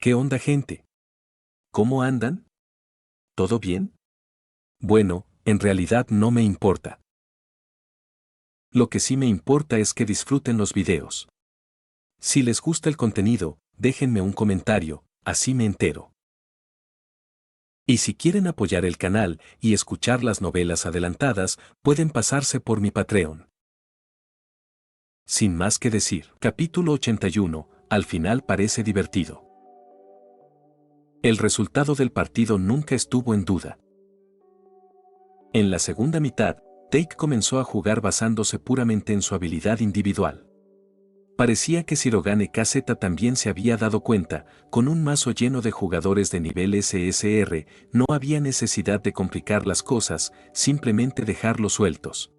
¿Qué onda, gente? ¿Cómo andan? ¿Todo bien? Bueno, en realidad no me importa. Lo que sí me importa es que disfruten los videos. Si les gusta el contenido, déjenme un comentario, así me entero. Y si quieren apoyar el canal y escuchar las novelas adelantadas, pueden pasarse por mi Patreon. Sin más que decir, capítulo 81, al final parece divertido. El resultado del partido nunca estuvo en duda. En la segunda mitad, Take comenzó a jugar basándose puramente en su habilidad individual. Parecía que Shirogane Kaseta también se había dado cuenta, con un mazo lleno de jugadores de nivel SSR, no había necesidad de complicar las cosas, simplemente dejarlos sueltos.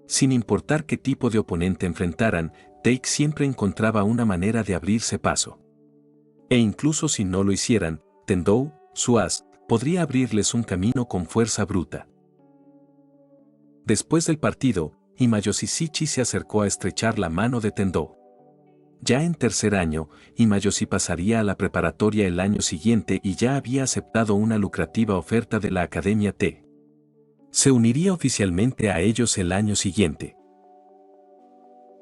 Sin importar qué tipo de oponente enfrentaran, Take siempre encontraba una manera de abrirse paso. E incluso si no lo hicieran, Tendou, su as, podría abrirles un camino con fuerza bruta. Después del partido, Imayoshi Shichi se acercó a estrechar la mano de Tendou. Ya en tercer año, Imayoshi pasaría a la preparatoria el año siguiente y ya había aceptado una lucrativa oferta de la Academia T. Se uniría oficialmente a ellos el año siguiente.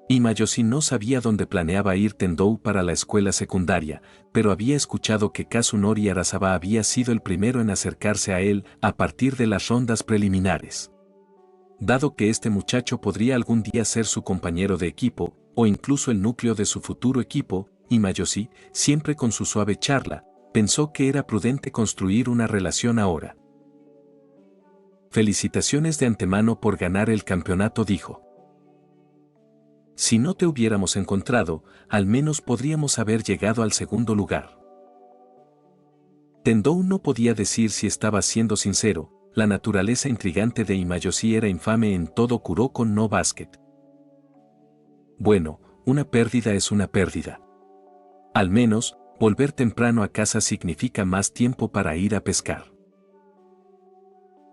Imayoshi no sabía dónde planeaba ir Tendou para la escuela secundaria, pero había escuchado que Kazunori Arasaba había sido el primero en acercarse a él a partir de las rondas preliminares. Dado que este muchacho podría algún día ser su compañero de equipo, o incluso el núcleo de su futuro equipo, Imayoshi, siempre con su suave charla, pensó que era prudente construir una relación ahora. Felicitaciones de antemano por ganar el campeonato, dijo. Si no te hubiéramos encontrado, al menos podríamos haber llegado al segundo lugar. Tendou no podía decir si estaba siendo sincero. La naturaleza intrigante de Imayoshi era infame en todo Kuroko no Basket. Bueno, una pérdida es una pérdida. Al menos, volver temprano a casa significa más tiempo para ir a pescar.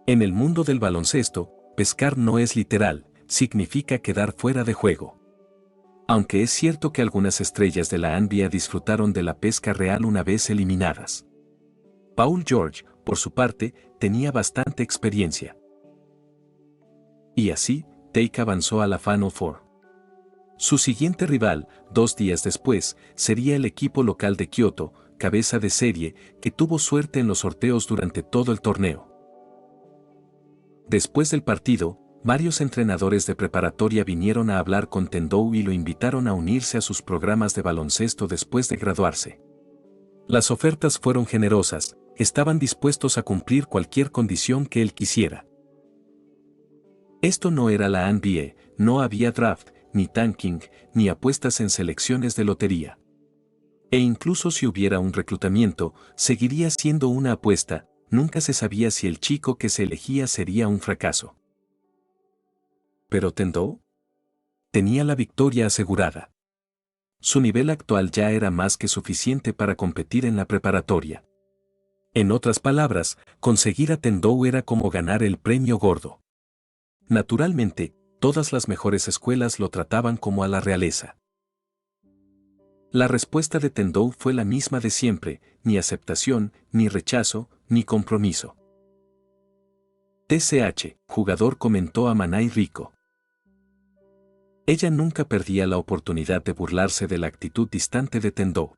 En el mundo del baloncesto, pescar no es literal, significa quedar fuera de juego. Aunque es cierto que algunas estrellas de la NBA disfrutaron de la pesca real una vez eliminadas. Paul George, por su parte, tenía bastante experiencia. Y así, Take avanzó a la Final Four. Su siguiente rival, 2 días después, sería el equipo local de Kyoto, cabeza de serie, que tuvo suerte en los sorteos durante todo el torneo. Después del partido, varios entrenadores de preparatoria vinieron a hablar con Tendou y lo invitaron a unirse a sus programas de baloncesto después de graduarse. Las ofertas fueron generosas. Estaban dispuestos a cumplir cualquier condición que él quisiera. Esto no era la NBA, no había draft, ni tanking, ni apuestas en selecciones de lotería. E incluso si hubiera un reclutamiento, seguiría siendo una apuesta, nunca se sabía si el chico que se elegía sería un fracaso. Pero Tendou tenía la victoria asegurada. Su nivel actual ya era más que suficiente para competir en la preparatoria. En otras palabras, conseguir a Tendou era como ganar el premio gordo. Naturalmente, todas las mejores escuelas lo trataban como a la realeza. La respuesta de Tendou fue la misma de siempre, ni aceptación, ni rechazo, ni compromiso. TCH, jugador, comentó a Manai Rico. Ella nunca perdía la oportunidad de burlarse de la actitud distante de Tendou.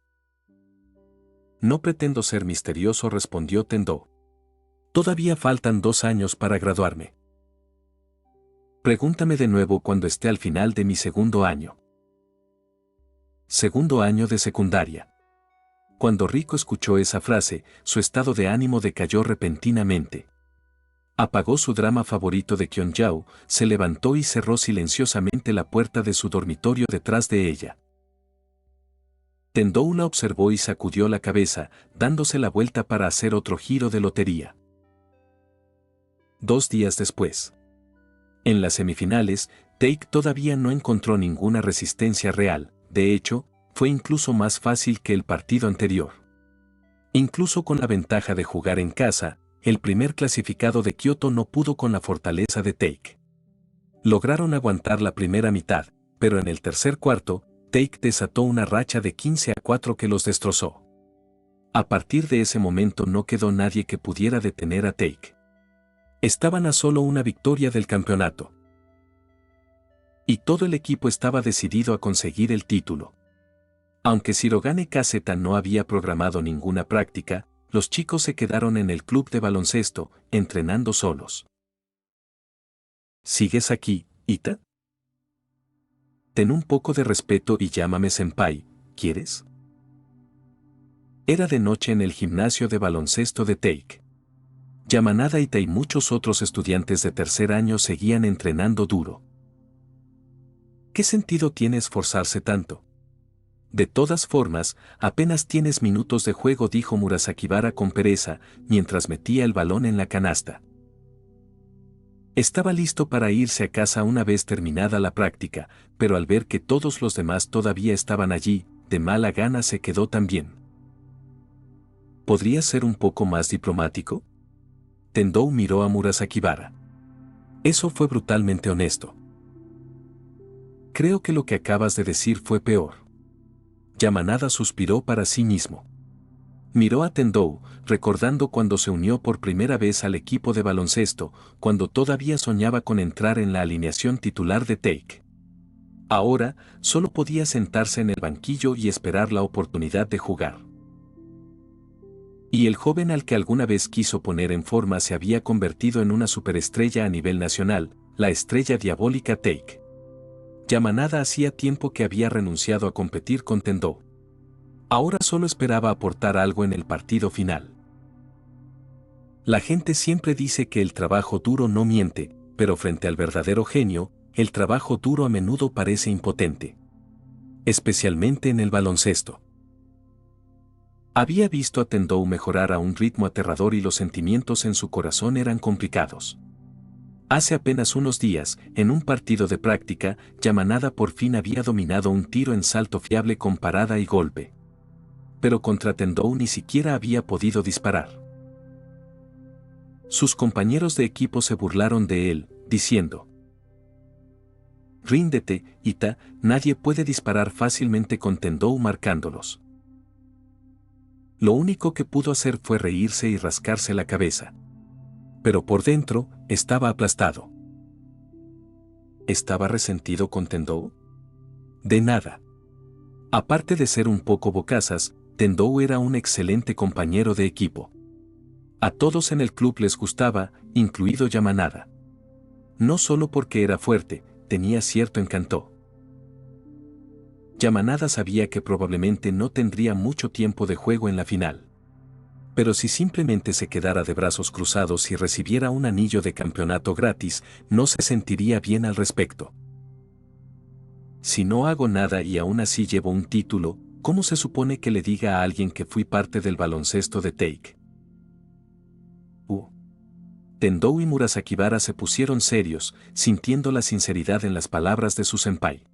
No pretendo ser misterioso, respondió Tendou. Todavía faltan 2 años para graduarme. Pregúntame de nuevo cuando esté al final de mi segundo año. Segundo año de secundaria. Cuando Rico escuchó esa frase, su estado de ánimo decayó repentinamente. Apagó su drama favorito de Kyonjao, se levantó y cerró silenciosamente la puerta de su dormitorio detrás de ella. Tendou la observó y sacudió la cabeza, dándose la vuelta para hacer otro giro de lotería. 2 días después. En las semifinales, Take todavía no encontró ninguna resistencia real, de hecho, fue incluso más fácil que el partido anterior. Incluso con la ventaja de jugar en casa, el primer clasificado de Kyoto no pudo con la fortaleza de Take. Lograron aguantar la primera mitad, pero en el tercer cuarto, Take desató una racha de 15-4 que los destrozó. A partir de ese momento no quedó nadie que pudiera detener a Take. Estaban a solo una victoria del campeonato. Y todo el equipo estaba decidido a conseguir el título. Aunque Shirogane Kaseta no había programado ninguna práctica, los chicos se quedaron en el club de baloncesto, entrenando solos. ¿Sigues aquí, Ita? Ten un poco de respeto y llámame senpai, ¿quieres? Era de noche en el gimnasio de baloncesto de Take. Yamanada Ita y muchos otros estudiantes de tercer año seguían entrenando duro. ¿Qué sentido tiene esforzarse tanto? De todas formas, apenas tienes minutos de juego, dijo Murasakibara con pereza, mientras metía el balón en la canasta. Estaba listo para irse a casa una vez terminada la práctica, pero al ver que todos los demás todavía estaban allí, de mala gana se quedó también. ¿Podría ser un poco más diplomático? Tendou miró a Murasakibara. Eso fue brutalmente honesto. Creo que lo que acabas de decir fue peor. Yamanada suspiró para sí mismo. Miró a Tendou, recordando cuando se unió por primera vez al equipo de baloncesto, cuando todavía soñaba con entrar en la alineación titular de Take. Ahora, solo podía sentarse en el banquillo y esperar la oportunidad de jugar. Y el joven al que alguna vez quiso poner en forma se había convertido en una superestrella a nivel nacional, la estrella diabólica Take. Yamanada hacía tiempo que había renunciado a competir con Tendou. Ahora solo esperaba aportar algo en el partido final. La gente siempre dice que el trabajo duro no miente, pero frente al verdadero genio, el trabajo duro a menudo parece impotente. Especialmente en el baloncesto. Había visto a Tendou mejorar a un ritmo aterrador y los sentimientos en su corazón eran complicados. Hace apenas unos días, en un partido de práctica, Yamanada por fin había dominado un tiro en salto fiable con parada y golpe. Pero contra Tendou ni siquiera había podido disparar. Sus compañeros de equipo se burlaron de él, diciendo: «Ríndete, Ita, nadie puede disparar fácilmente con Tendou marcándolos». Lo único que pudo hacer fue reírse y rascarse la cabeza. Pero por dentro, estaba aplastado. ¿Estaba resentido con Tendou? De nada. Aparte de ser un poco bocazas, Tendou era un excelente compañero de equipo. A todos en el club les gustaba, incluido Yamanada. No solo porque era fuerte, tenía cierto encanto. Yamanada sabía que probablemente no tendría mucho tiempo de juego en la final. Pero si simplemente se quedara de brazos cruzados y recibiera un anillo de campeonato gratis, no se sentiría bien al respecto. Si no hago nada y aún así llevo un título, ¿cómo se supone que le diga a alguien que fui parte del baloncesto de Take? Tendou y Murasakibara se pusieron serios, sintiendo la sinceridad en las palabras de su senpai.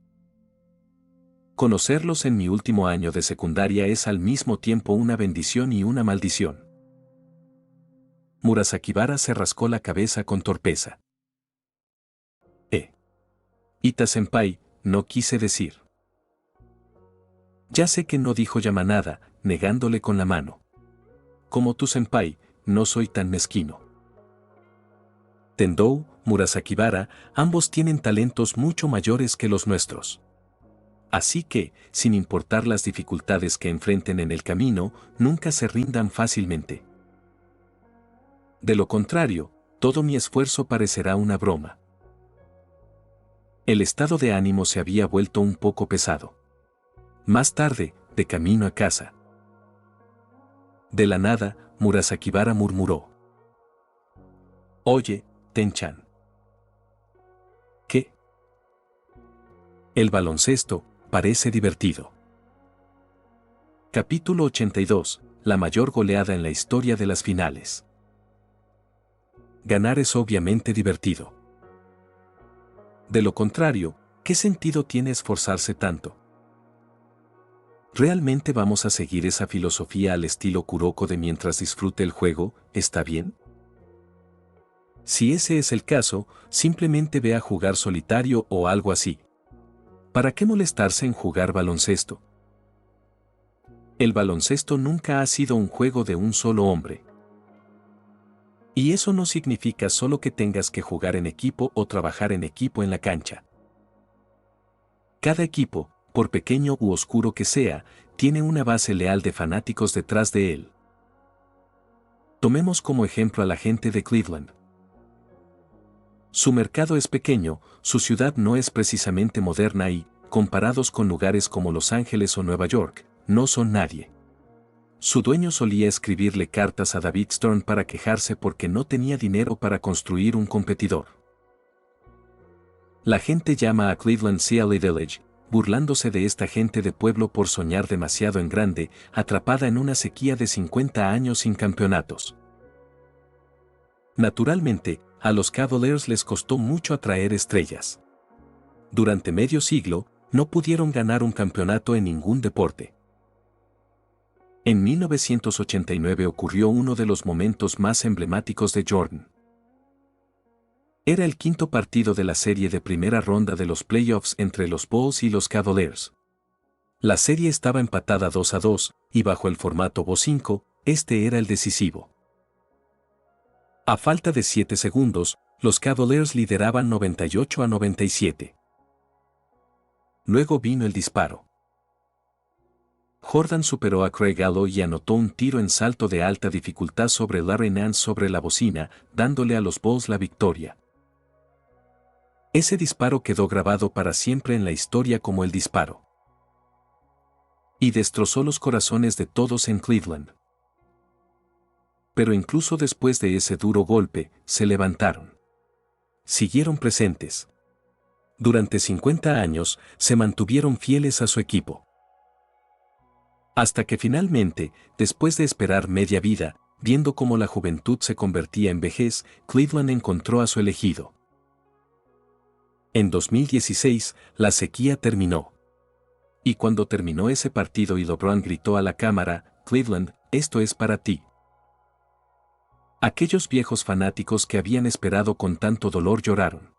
Conocerlos en mi último año de secundaria es al mismo tiempo una bendición y una maldición. Murasakibara se rascó la cabeza con torpeza. Ita senpai, no quise decir. Ya sé que no, dijo Yamanada, negándole con la mano. Como tu senpai, no soy tan mezquino. Tendou, Murasakibara, ambos tienen talentos mucho mayores que los nuestros. Así que, sin importar las dificultades que enfrenten en el camino, nunca se rindan fácilmente. De lo contrario, todo mi esfuerzo parecerá una broma. El estado de ánimo se había vuelto un poco pesado. Más tarde, de camino a casa. De la nada, Murasakibara murmuró: «Oye, Ten-chan». ¿Qué? El baloncesto parece divertido. Capítulo 82, la mayor goleada en la historia de las finales. Ganar es obviamente divertido. De lo contrario, ¿qué sentido tiene esforzarse tanto? ¿Realmente vamos a seguir esa filosofía al estilo Kuroko de mientras disfrute el juego, está bien? Si ese es el caso, simplemente ve a jugar solitario o algo así. ¿Para qué molestarse en jugar baloncesto? El baloncesto nunca ha sido un juego de un solo hombre. Y eso no significa solo que tengas que jugar en equipo o trabajar en equipo en la cancha. Cada equipo, por pequeño u oscuro que sea, tiene una base leal de fanáticos detrás de él. Tomemos como ejemplo a la gente de Cleveland. Su mercado es pequeño, su ciudad no es precisamente moderna y, comparados con lugares como Los Ángeles o Nueva York, no son nadie. Su dueño solía escribirle cartas a David Stern para quejarse porque no tenía dinero para construir un competidor. La gente llama a Cleveland Silly Village, burlándose de esta gente de pueblo por soñar demasiado en grande, atrapada en una sequía de 50 años sin campeonatos. Naturalmente, a los Cavaliers les costó mucho atraer estrellas. Durante medio siglo, no pudieron ganar un campeonato en ningún deporte. En 1989 ocurrió uno de los momentos más emblemáticos de Jordan. Era el quinto partido de la serie de primera ronda de los playoffs entre los Bulls y los Cavaliers. La serie estaba empatada 2-2, y bajo el formato BO5, este era el decisivo. A falta de 7 segundos, los Cavaliers lideraban 98-97. Luego vino el disparo. Jordan superó a Craig Allo y anotó un tiro en salto de alta dificultad sobre Larry Nance sobre la bocina, dándole a los Bulls la victoria. Ese disparo quedó grabado para siempre en la historia como el disparo. Y destrozó los corazones de todos en Cleveland. Pero incluso después de ese duro golpe, se levantaron. Siguieron presentes. Durante 50 años, se mantuvieron fieles a su equipo. Hasta que finalmente, después de esperar media vida, viendo cómo la juventud se convertía en vejez, Cleveland encontró a su elegido. En 2016, la sequía terminó. Y cuando terminó ese partido y LeBron gritó a la cámara, Cleveland, esto es para ti. Aquellos viejos fanáticos que habían esperado con tanto dolor lloraron.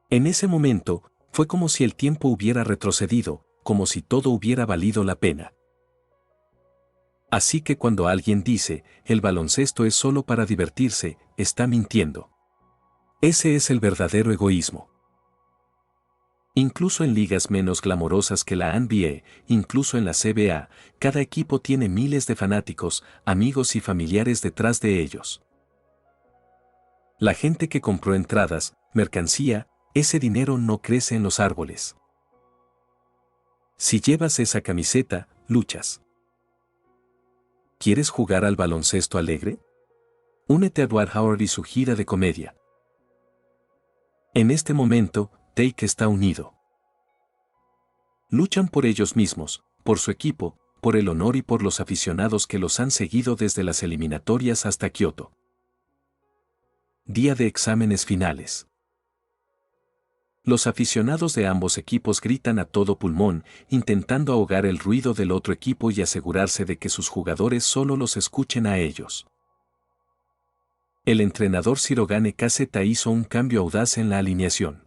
En ese momento, fue como si el tiempo hubiera retrocedido, como si todo hubiera valido la pena. Así que cuando alguien dice, el baloncesto es solo para divertirse, está mintiendo. Ese es el verdadero egoísmo. Incluso en ligas menos glamorosas que la NBA, incluso en la CBA, cada equipo tiene miles de fanáticos, amigos y familiares detrás de ellos. La gente que compró entradas, mercancía, ese dinero no crece en los árboles. Si llevas esa camiseta, luchas. ¿Quieres jugar al baloncesto alegre? Únete a Dwight Howard y su gira de comedia. En este momento, Take está unido. Luchan por ellos mismos, por su equipo, por el honor y por los aficionados que los han seguido desde las eliminatorias hasta Kioto. Día de exámenes finales. Los aficionados de ambos equipos gritan a todo pulmón, intentando ahogar el ruido del otro equipo y asegurarse de que sus jugadores solo los escuchen a ellos. El entrenador Sirogane Kaseta hizo un cambio audaz en la alineación.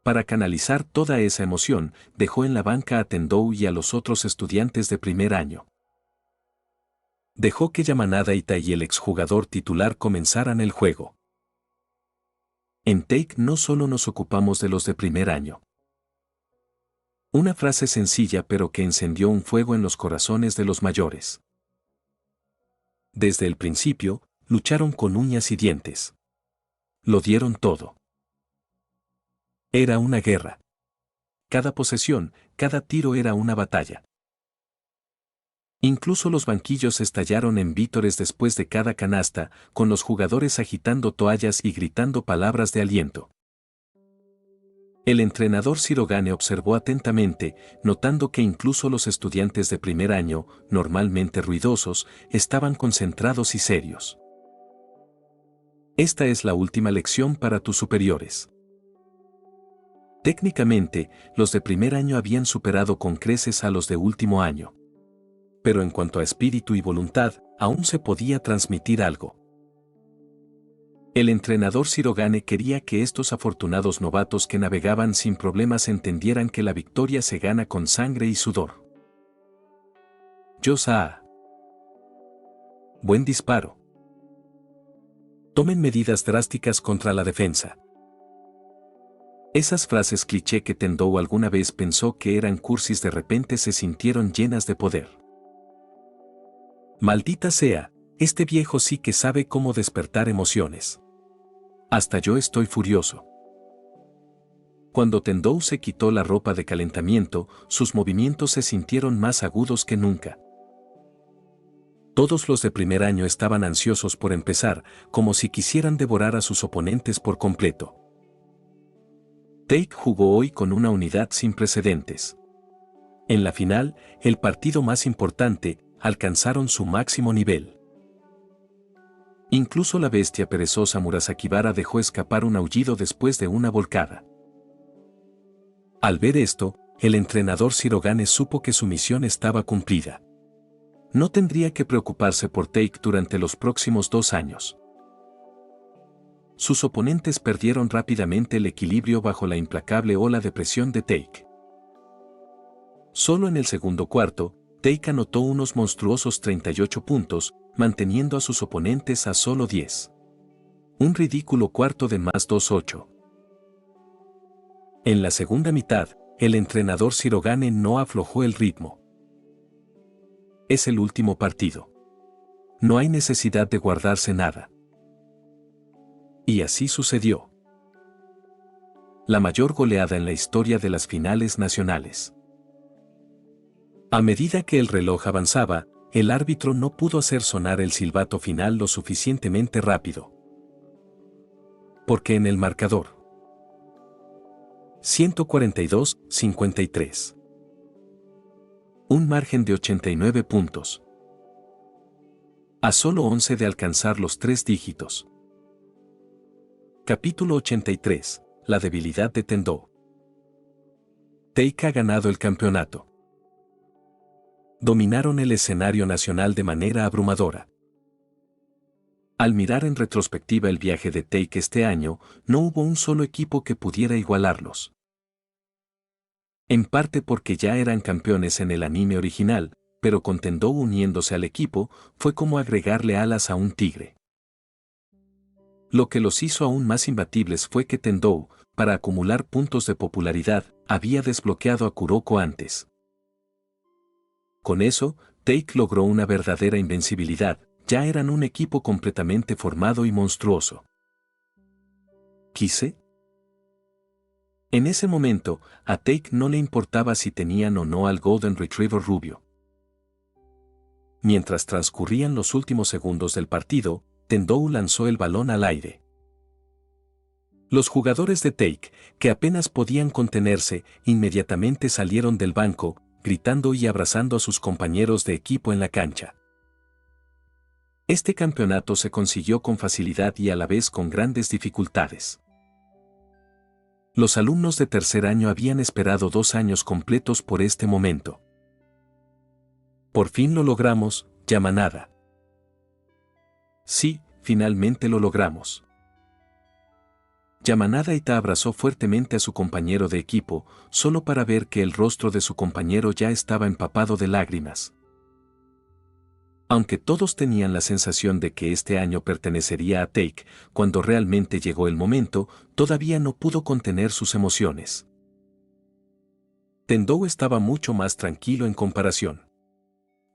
Para canalizar toda esa emoción, dejó en la banca a Tendou y a los otros estudiantes de primer año. Dejó que Yamanada Ita y el exjugador titular comenzaran el juego. En Take no solo nos ocupamos de los de primer año. Una frase sencilla pero que encendió un fuego en los corazones de los mayores. Desde el principio, lucharon con uñas y dientes. Lo dieron todo. Era una guerra. Cada posesión, cada tiro era una batalla. Incluso los banquillos estallaron en vítores después de cada canasta, con los jugadores agitando toallas y gritando palabras de aliento. El entrenador Sirogane observó atentamente, notando que incluso los estudiantes de primer año, normalmente ruidosos, estaban concentrados y serios. Esta es la última lección para tus superiores. Técnicamente, los de primer año habían superado con creces a los de último año. Pero en cuanto a espíritu y voluntad, aún se podía transmitir algo. El entrenador Shirogane quería que estos afortunados novatos que navegaban sin problemas entendieran que la victoria se gana con sangre y sudor. Yosa. Buen disparo. Tomen medidas drásticas contra la defensa. Esas frases cliché que Tendou alguna vez pensó que eran cursis de repente se sintieron llenas de poder. Maldita sea, este viejo sí que sabe cómo despertar emociones. Hasta yo estoy furioso. Cuando Tendou se quitó la ropa de calentamiento, sus movimientos se sintieron más agudos que nunca. Todos los de primer año estaban ansiosos por empezar, como si quisieran devorar a sus oponentes por completo. Taek jugó hoy con una unidad sin precedentes. En la final, el partido más importante, alcanzaron su máximo nivel. Incluso la bestia perezosa Murasakibara dejó escapar un aullido después de una volcada. Al ver esto, el entrenador Shirogane supo que su misión estaba cumplida. No tendría que preocuparse por Taek durante los próximos 2 años. Sus oponentes perdieron rápidamente el equilibrio bajo la implacable ola de presión de Taek. Solo en el segundo cuarto, Taek anotó unos monstruosos 38 puntos, manteniendo a sus oponentes a solo 10. Un ridículo cuarto de más 2-8. En la segunda mitad, el entrenador Shirogane no aflojó el ritmo. Es el último partido. No hay necesidad de guardarse nada. Y así sucedió. La mayor goleada en la historia de las finales nacionales. A medida que el reloj avanzaba, el árbitro no pudo hacer sonar el silbato final lo suficientemente rápido. Porque en el marcador 142-53. Un margen de 89 puntos. A solo 11 de alcanzar los 3 dígitos. Capítulo 83. La debilidad de Tendou. Taek ha ganado el campeonato. Dominaron el escenario nacional de manera abrumadora. Al mirar en retrospectiva el viaje de Taek este año, no hubo un solo equipo que pudiera igualarlos. En parte porque ya eran campeones en el anime original, pero con Tendou uniéndose al equipo, fue como agregarle alas a un tigre. Lo que los hizo aún más imbatibles fue que Tendou, para acumular puntos de popularidad, había desbloqueado a Kuroko antes. Con eso, Taek logró una verdadera invencibilidad, ya eran un equipo completamente formado y monstruoso. ¿Quise? En ese momento, a Taek no le importaba si tenían o no al Golden Retriever rubio. Mientras transcurrían los últimos segundos del partido, Tendou lanzó el balón al aire. Los jugadores de Taek, que apenas podían contenerse, inmediatamente salieron del banco, gritando y abrazando a sus compañeros de equipo en la cancha. Este campeonato se consiguió con facilidad y a la vez con grandes dificultades. Los alumnos de tercer año habían esperado 2 años completos por este momento. Por fin lo logramos, Yamanada. Sí, finalmente lo logramos. Yamanada Ita abrazó fuertemente a su compañero de equipo, solo para ver que el rostro de su compañero ya estaba empapado de lágrimas. Aunque todos tenían la sensación de que este año pertenecería a Taek, cuando realmente llegó el momento, todavía no pudo contener sus emociones. Tendou estaba mucho más tranquilo en comparación.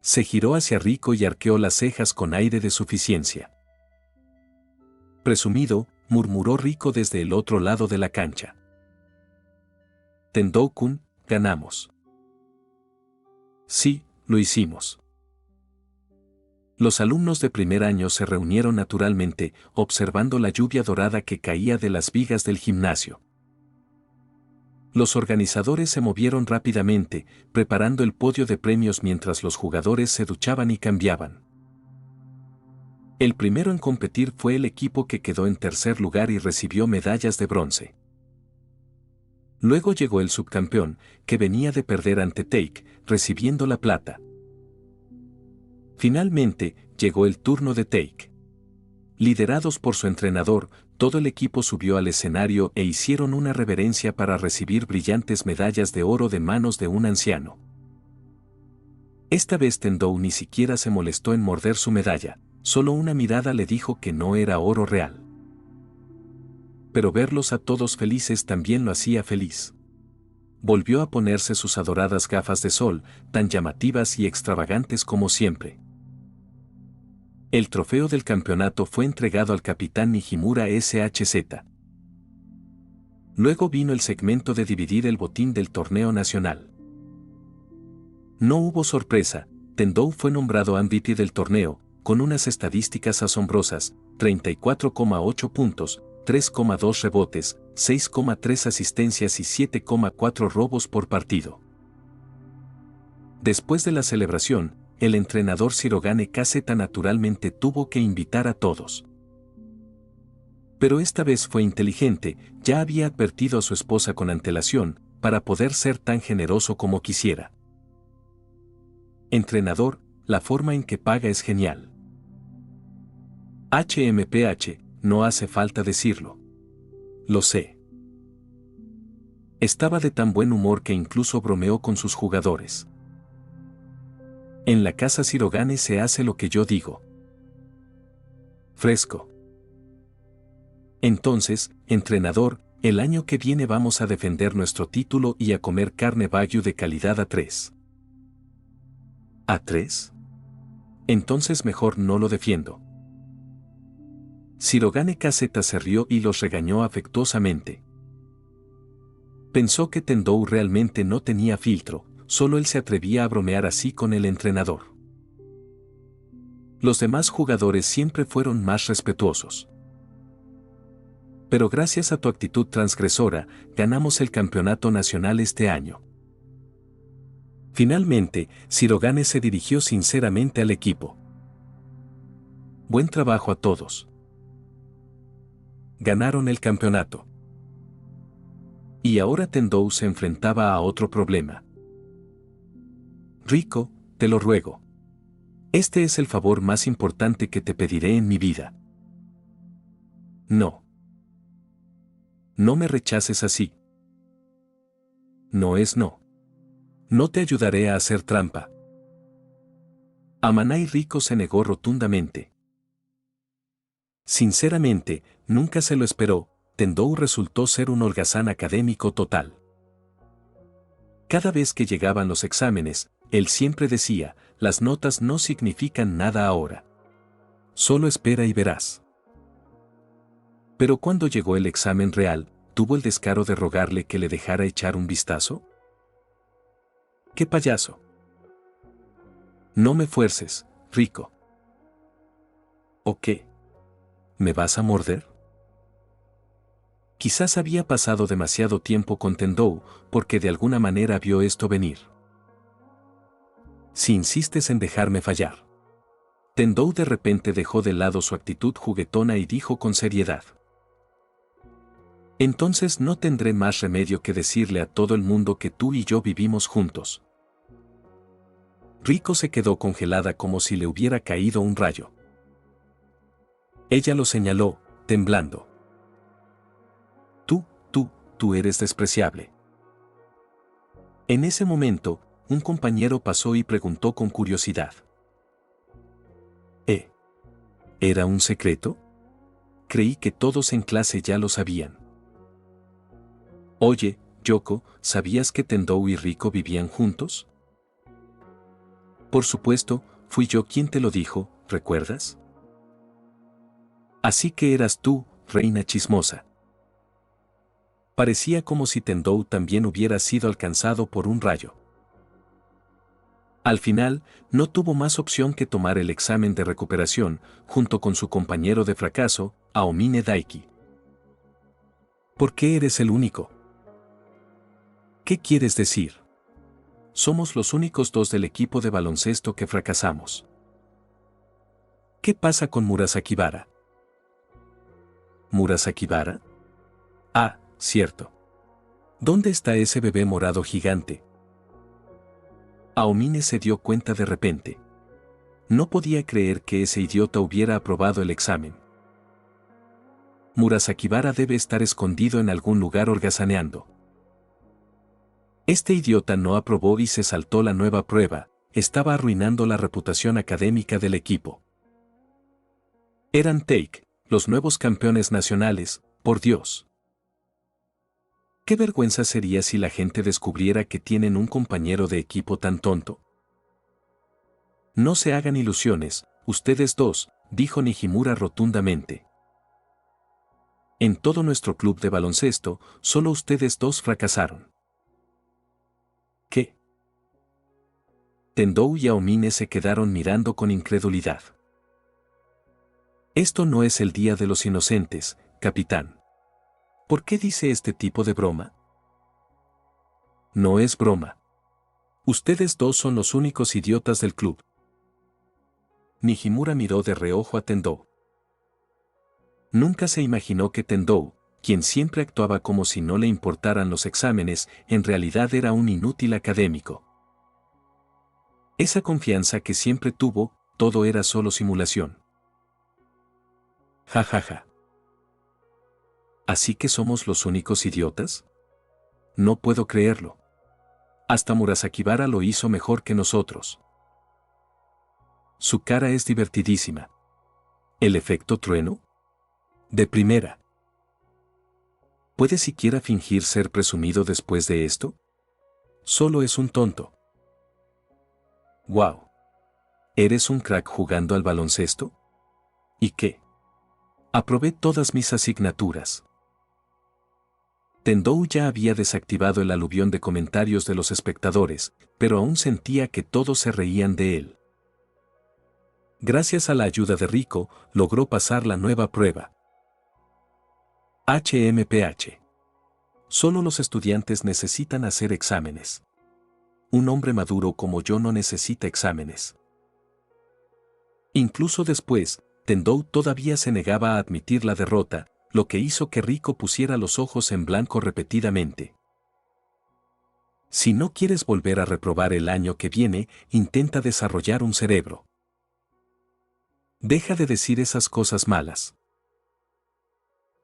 Se giró hacia Rico y arqueó las cejas con aire de suficiencia. Presumido, murmuró Rico desde el otro lado de la cancha. Tendou-kun, ganamos. Sí, lo hicimos. Los alumnos de primer año se reunieron naturalmente, observando la lluvia dorada que caía de las vigas del gimnasio. Los organizadores se movieron rápidamente, preparando el podio de premios mientras los jugadores se duchaban y cambiaban. El primero en competir fue el equipo que quedó en tercer lugar y recibió medallas de bronce. Luego llegó el subcampeón, que venía de perder ante Taek, recibiendo la plata. Finalmente, llegó el turno de Taek. Liderados por su entrenador, todo el equipo subió al escenario e hicieron una reverencia para recibir brillantes medallas de oro de manos de un anciano. Esta vez Tendou ni siquiera se molestó en morder su medalla, solo una mirada le dijo que no era oro real. Pero verlos a todos felices también lo hacía feliz. Volvió a ponerse sus adoradas gafas de sol, tan llamativas y extravagantes como siempre. El trofeo del campeonato fue entregado al capitán Nijimura SHZ. Luego vino el segmento de dividir el botín del torneo nacional. No hubo sorpresa, Tendou fue nombrado MVP del torneo, con unas estadísticas asombrosas, 34,8 puntos, 3,2 rebotes, 6,3 asistencias y 7,4 robos por partido. Después de la celebración, el entrenador Shirogane Kaseta naturalmente tuvo que invitar a todos. Pero esta vez fue inteligente, ya había advertido a su esposa con antelación, para poder ser tan generoso como quisiera. Entrenador, la forma en que paga es genial. HMPH, no hace falta decirlo. Lo sé. Estaba de tan buen humor que incluso bromeó con sus jugadores. En la casa Shirogane se hace lo que yo digo. Fresco. Entonces, entrenador, el año que viene vamos a defender nuestro título y a comer carne Wagyu de calidad A3. ¿A3? Entonces mejor no lo defiendo. Shirogane Kaseta se rió y los regañó afectuosamente. Pensó que Tendou realmente no tenía filtro, solo él se atrevía a bromear así con el entrenador. Los demás jugadores siempre fueron más respetuosos. Pero gracias a tu actitud transgresora, ganamos el campeonato nacional este año. Finalmente, Shirogane se dirigió sinceramente al equipo. Buen trabajo a todos. Ganaron el campeonato. Y ahora Tendou se enfrentaba a otro problema. Rico, te lo ruego. Este es el favor más importante que te pediré en mi vida. No. No me rechaces así. No es no. No te ayudaré a hacer trampa. Amanai Rico se negó rotundamente. Sinceramente, nunca se lo esperó, Tendou resultó ser un holgazán académico total. Cada vez que llegaban los exámenes, él siempre decía, las notas no significan nada ahora. Solo espera y verás. Pero cuando llegó el examen real, ¿tuvo el descaro de rogarle que le dejara echar un vistazo? ¡Qué payaso! No me fuerces, Rico. ¿O qué? ¿Me vas a morder? Quizás había pasado demasiado tiempo con Tendou, porque de alguna manera vio esto venir. Si insistes en dejarme fallar. Tendou de repente dejó de lado su actitud juguetona y dijo con seriedad. Entonces no tendré más remedio que decirle a todo el mundo que tú y yo vivimos juntos. Rico se quedó congelada como si le hubiera caído un rayo. Ella lo señaló, temblando. Tú eres despreciable. En ese momento, un compañero pasó y preguntó con curiosidad. ¿Era un secreto? Creí que todos en clase ya lo sabían. Oye, Yoko, ¿sabías que Tendou y Rico vivían juntos? Por supuesto, fui yo quien te lo dijo, ¿recuerdas? Así que eras tú, reina chismosa. Parecía como si Tendou también hubiera sido alcanzado por un rayo. Al final, no tuvo más opción que tomar el examen de recuperación, junto con su compañero de fracaso, Aomine Daiki. ¿Por qué eres el único? ¿Qué quieres decir? Somos los únicos dos del equipo de baloncesto que fracasamos. ¿Qué pasa con Murasakibara? ¿Murasakibara? Ah, cierto. ¿Dónde está ese bebé morado gigante? Aomine se dio cuenta de repente. No podía creer que ese idiota hubiera aprobado el examen. Murasakibara debe estar escondido en algún lugar holgazaneando. Este idiota no aprobó y se saltó la nueva prueba, estaba arruinando la reputación académica del equipo. Eran Take, los nuevos campeones nacionales, por Dios. ¿Qué vergüenza sería si la gente descubriera que tienen un compañero de equipo tan tonto? No se hagan ilusiones, ustedes dos, dijo Nijimura rotundamente. En todo nuestro club de baloncesto, solo ustedes dos fracasaron. ¿Qué? Tendou y Aomine se quedaron mirando con incredulidad. Esto no es el día de los inocentes, capitán. ¿Por qué dice este tipo de broma? No es broma. Ustedes dos son los únicos idiotas del club. Nijimura miró de reojo a Tendou. Nunca se imaginó que Tendou, quien siempre actuaba como si no le importaran los exámenes, en realidad era un inútil académico. Esa confianza que siempre tuvo, todo era solo simulación. Ja ja ja. ¿Así que somos los únicos idiotas? No puedo creerlo. Hasta Murasakibara lo hizo mejor que nosotros. Su cara es divertidísima. ¿El efecto trueno? De primera. ¿Puede siquiera fingir ser presumido después de esto? Solo es un tonto. ¡Wow! ¿Eres un crack jugando al baloncesto? ¿Y qué? Aprobé todas mis asignaturas. Tendou ya había desactivado el aluvión de comentarios de los espectadores, pero aún sentía que todos se reían de él. Gracias a la ayuda de Rico, logró pasar la nueva prueba. HMPH. Solo los estudiantes necesitan hacer exámenes. Un hombre maduro como yo no necesita exámenes. Incluso después, Tendou todavía se negaba a admitir la derrota, lo que hizo que Rico pusiera los ojos en blanco repetidamente. Si no quieres volver a reprobar el año que viene, intenta desarrollar un cerebro. Deja de decir esas cosas malas.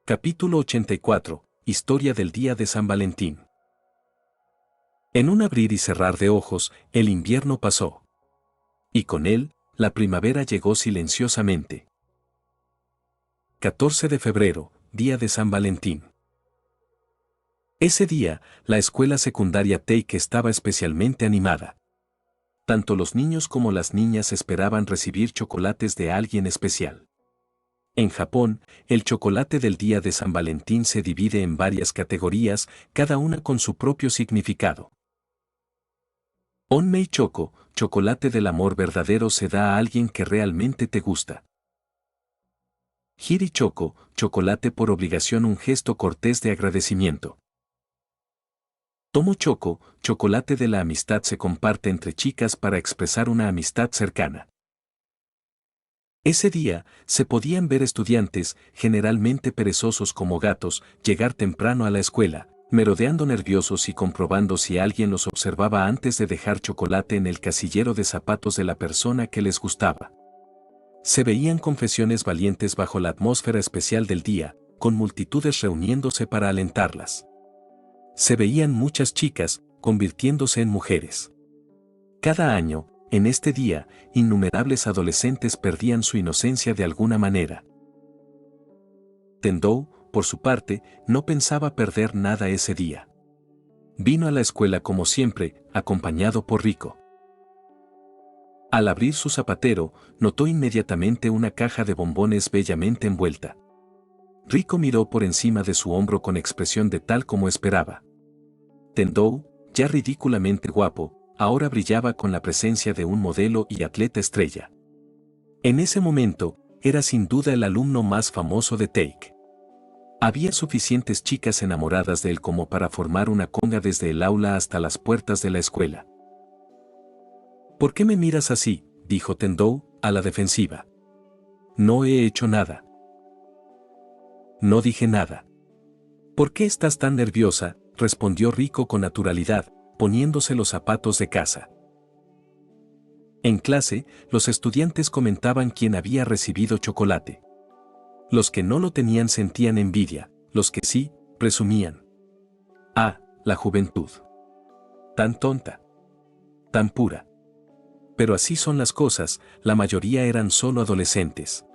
Capítulo 84. Historia del día de San Valentín. En un abrir y cerrar de ojos, el invierno pasó. Y con él, la primavera llegó silenciosamente. 14 de febrero, día de San Valentín. Ese día, la escuela secundaria Take estaba especialmente animada. Tanto los niños como las niñas esperaban recibir chocolates de alguien especial. En Japón, el chocolate del día de San Valentín se divide en varias categorías, cada una con su propio significado. Onmei Choco, chocolate del amor verdadero, se da a alguien que realmente te gusta. Hiri Choco, chocolate por obligación, un gesto cortés de agradecimiento. Tomo Choco, chocolate de la amistad, se comparte entre chicas para expresar una amistad cercana. Ese día, se podían ver estudiantes, generalmente perezosos como gatos, llegar temprano a la escuela, merodeando nerviosos y comprobando si alguien los observaba antes de dejar chocolate en el casillero de zapatos de la persona que les gustaba. Se veían confesiones valientes bajo la atmósfera especial del día, con multitudes reuniéndose para alentarlas. Se veían muchas chicas, convirtiéndose en mujeres. Cada año, en este día, innumerables adolescentes perdían su inocencia de alguna manera. Tendou, por su parte, no pensaba perder nada ese día. Vino a la escuela como siempre, acompañado por Rico. Al abrir su zapatero, notó inmediatamente una caja de bombones bellamente envuelta. Rico miró por encima de su hombro con expresión de tal como esperaba. Tendou, ya ridículamente guapo, ahora brillaba con la presencia de un modelo y atleta estrella. En ese momento, era sin duda el alumno más famoso de Take. Había suficientes chicas enamoradas de él como para formar una conga desde el aula hasta las puertas de la escuela. ¿Por qué me miras así?, dijo Tendou, a la defensiva. No he hecho nada. No dije nada. ¿Por qué estás tan nerviosa?, respondió Rico con naturalidad, poniéndose los zapatos de casa. En clase, los estudiantes comentaban quién había recibido chocolate. Los que no lo tenían sentían envidia, los que sí, presumían. Ah, la juventud. Tan tonta. Tan pura. Pero así son las cosas, la mayoría eran solo adolescentes.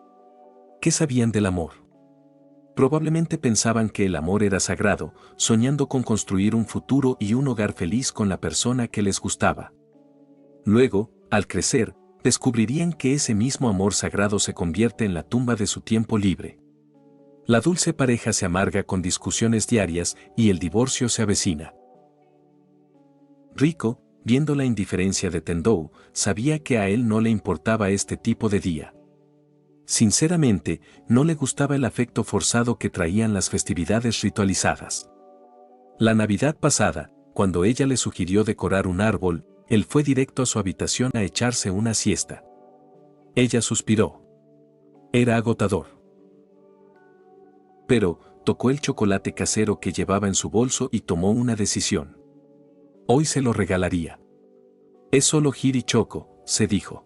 ¿Qué sabían del amor? Probablemente pensaban que el amor era sagrado, soñando con construir un futuro y un hogar feliz con la persona que les gustaba. Luego, al crecer, descubrirían que ese mismo amor sagrado se convierte en la tumba de su tiempo libre. La dulce pareja se amarga con discusiones diarias y el divorcio se avecina. Riko, viendo la indiferencia de Tendou, sabía que a él no le importaba este tipo de día. Sinceramente, no le gustaba el afecto forzado que traían las festividades ritualizadas. La Navidad pasada, cuando ella le sugirió decorar un árbol, él fue directo a su habitación a echarse una siesta. Ella suspiró. Era agotador. Pero, tocó el chocolate casero que llevaba en su bolso y tomó una decisión. Hoy se lo regalaría. Es solo Hiri Choco, se dijo.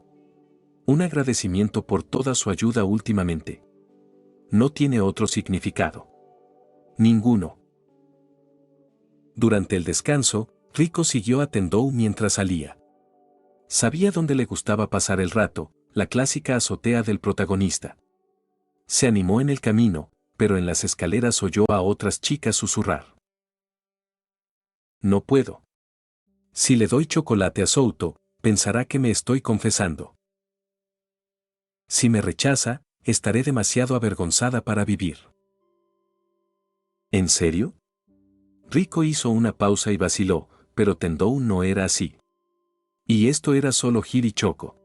Un agradecimiento por toda su ayuda últimamente. No tiene otro significado. Ninguno. Durante el descanso, Riko siguió a Tendou mientras salía. Sabía dónde le gustaba pasar el rato, la clásica azotea del protagonista. Se animó en el camino, pero en las escaleras oyó a otras chicas susurrar. No puedo. Si le doy chocolate a Souto, pensará que me estoy confesando. Si me rechaza, estaré demasiado avergonzada para vivir. ¿En serio? Riko hizo una pausa y vaciló, pero Tendou no era así. Y esto era solo Hiri Choco.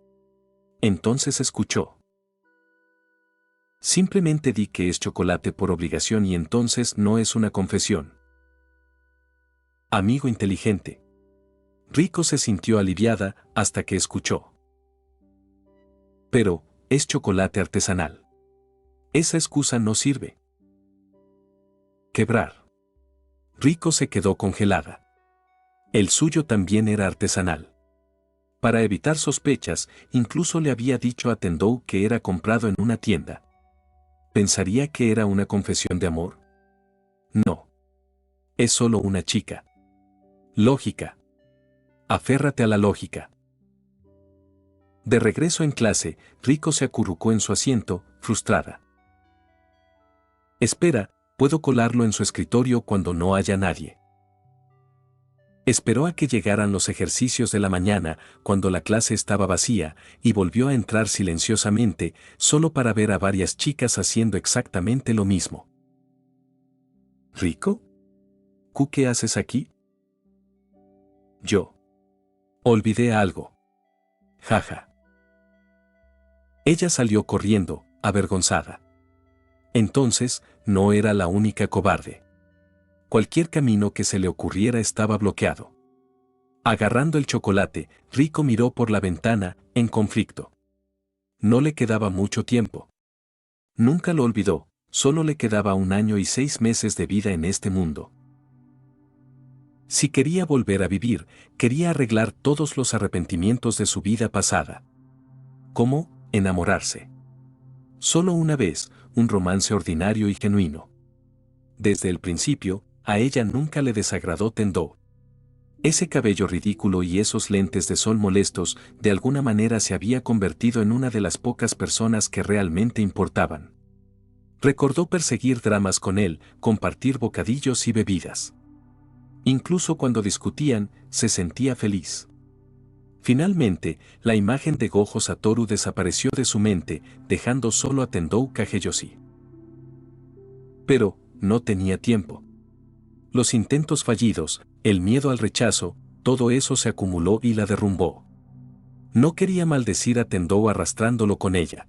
Entonces escuchó. Simplemente di que es chocolate por obligación y entonces no es una confesión. Amigo inteligente. Riko se sintió aliviada hasta que escuchó. Pero, es chocolate artesanal. Esa excusa no sirve. Quebrar. Riko se quedó congelada. El suyo también era artesanal. Para evitar sospechas, incluso le había dicho a Tendou que era comprado en una tienda. ¿Pensaría que era una confesión de amor? No. Es solo una chica. Lógica. Aférrate a la lógica. De regreso en clase, Riko se acurrucó en su asiento, frustrada. Espera, puedo colarlo en su escritorio cuando no haya nadie. Esperó a que llegaran los ejercicios de la mañana, cuando la clase estaba vacía, y volvió a entrar silenciosamente, solo para ver a varias chicas haciendo exactamente lo mismo. ¿Riko? ¿Qué haces aquí? Yo. Olvidé algo. Jaja. Ella salió corriendo, avergonzada. Entonces, no era la única cobarde. Cualquier camino que se le ocurriera estaba bloqueado. Agarrando el chocolate, Riko miró por la ventana, en conflicto. No le quedaba mucho tiempo. Nunca lo olvidó, solo le quedaba 1 año y 6 meses de vida en este mundo. Si quería volver a vivir, quería arreglar todos los arrepentimientos de su vida pasada. ¿Cómo? Enamorarse. Solo una vez, un romance ordinario y genuino. Desde el principio, a ella nunca le desagradó Tendou. Ese cabello ridículo y esos lentes de sol molestos, de alguna manera se había convertido en una de las pocas personas que realmente importaban. Recordó perseguir dramas con él, compartir bocadillos y bebidas. Incluso cuando discutían, se sentía feliz. Finalmente, la imagen de Gojo Satoru desapareció de su mente, dejando solo a Tendou Kageyoshi. Pero, no tenía tiempo. Los intentos fallidos, el miedo al rechazo, todo eso se acumuló y la derrumbó. No quería maldecir a Tendou arrastrándolo con ella.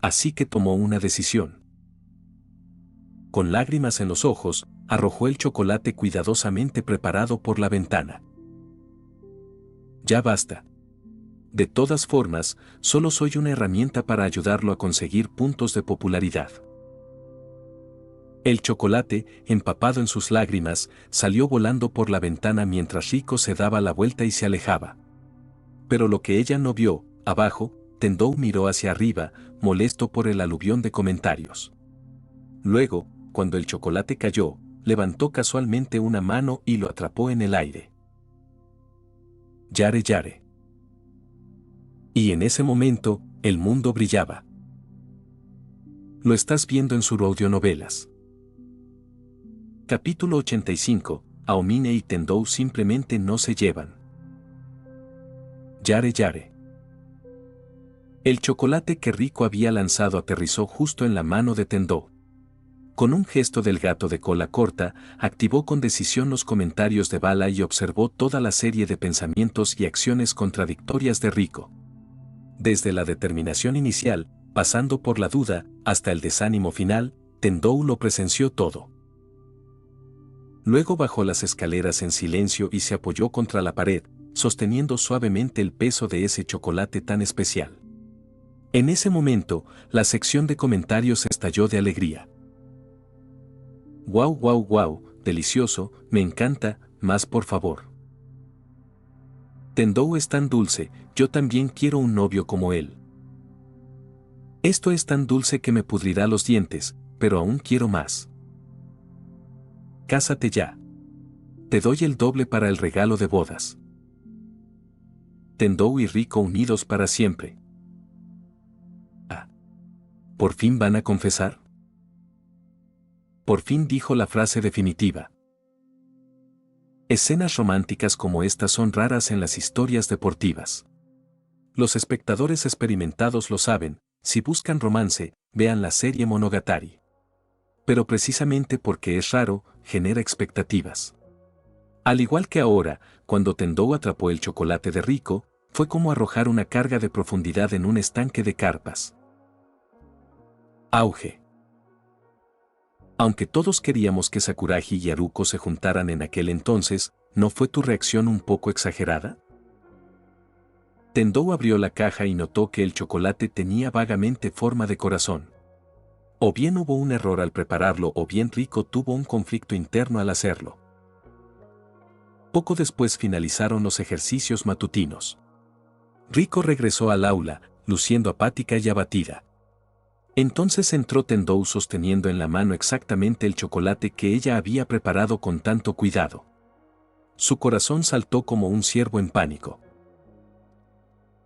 Así que tomó una decisión. Con lágrimas en los ojos, arrojó el chocolate cuidadosamente preparado por la ventana. Ya basta. De todas formas, solo soy una herramienta para ayudarlo a conseguir puntos de popularidad. El chocolate, empapado en sus lágrimas, salió volando por la ventana mientras Riko se daba la vuelta y se alejaba. Pero lo que ella no vio, abajo, Tendou miró hacia arriba, molesto por el aluvión de comentarios. Luego, cuando el chocolate cayó, levantó casualmente una mano y lo atrapó en el aire. Yare yare. Y en ese momento, el mundo brillaba. Lo estás viendo en sus audionovelas. Capítulo 85. Aomine y Tendou simplemente no se llevan. Yare yare. El chocolate que Rico había lanzado aterrizó justo en la mano de Tendou. Con un gesto del gato de cola corta, activó con decisión los comentarios de Bala y observó toda la serie de pensamientos y acciones contradictorias de Rico. Desde la determinación inicial, pasando por la duda, hasta el desánimo final, Tendou lo presenció todo. Luego bajó las escaleras en silencio y se apoyó contra la pared, sosteniendo suavemente el peso de ese chocolate tan especial. En ese momento, la sección de comentarios estalló de alegría. ¡Wow, wow, wow! Delicioso, me encanta, más por favor. Tendou es tan dulce, yo también quiero un novio como él. Esto es tan dulce que me pudrirá los dientes, pero aún quiero más. Cásate ya. Te doy el doble para el regalo de bodas. Tendou y Rico unidos para siempre. Ah. ¿Por fin van a confesar? Por fin dijo la frase definitiva. Escenas románticas como estas son raras en las historias deportivas. Los espectadores experimentados lo saben, si buscan romance, vean la serie Monogatari. Pero precisamente porque es raro, genera expectativas. Al igual que ahora, cuando Tendou atrapó el chocolate de Rico, fue como arrojar una carga de profundidad en un estanque de carpas. Auge. Aunque todos queríamos que Sakuragi y Haruko se juntaran en aquel entonces, ¿no fue tu reacción un poco exagerada? Tendou abrió la caja y notó que el chocolate tenía vagamente forma de corazón. O bien hubo un error al prepararlo o bien Rico tuvo un conflicto interno al hacerlo. Poco después finalizaron los ejercicios matutinos. Rico regresó al aula, luciendo apática y abatida. Entonces entró Tendou sosteniendo en la mano exactamente el chocolate que ella había preparado con tanto cuidado. Su corazón saltó como un ciervo en pánico.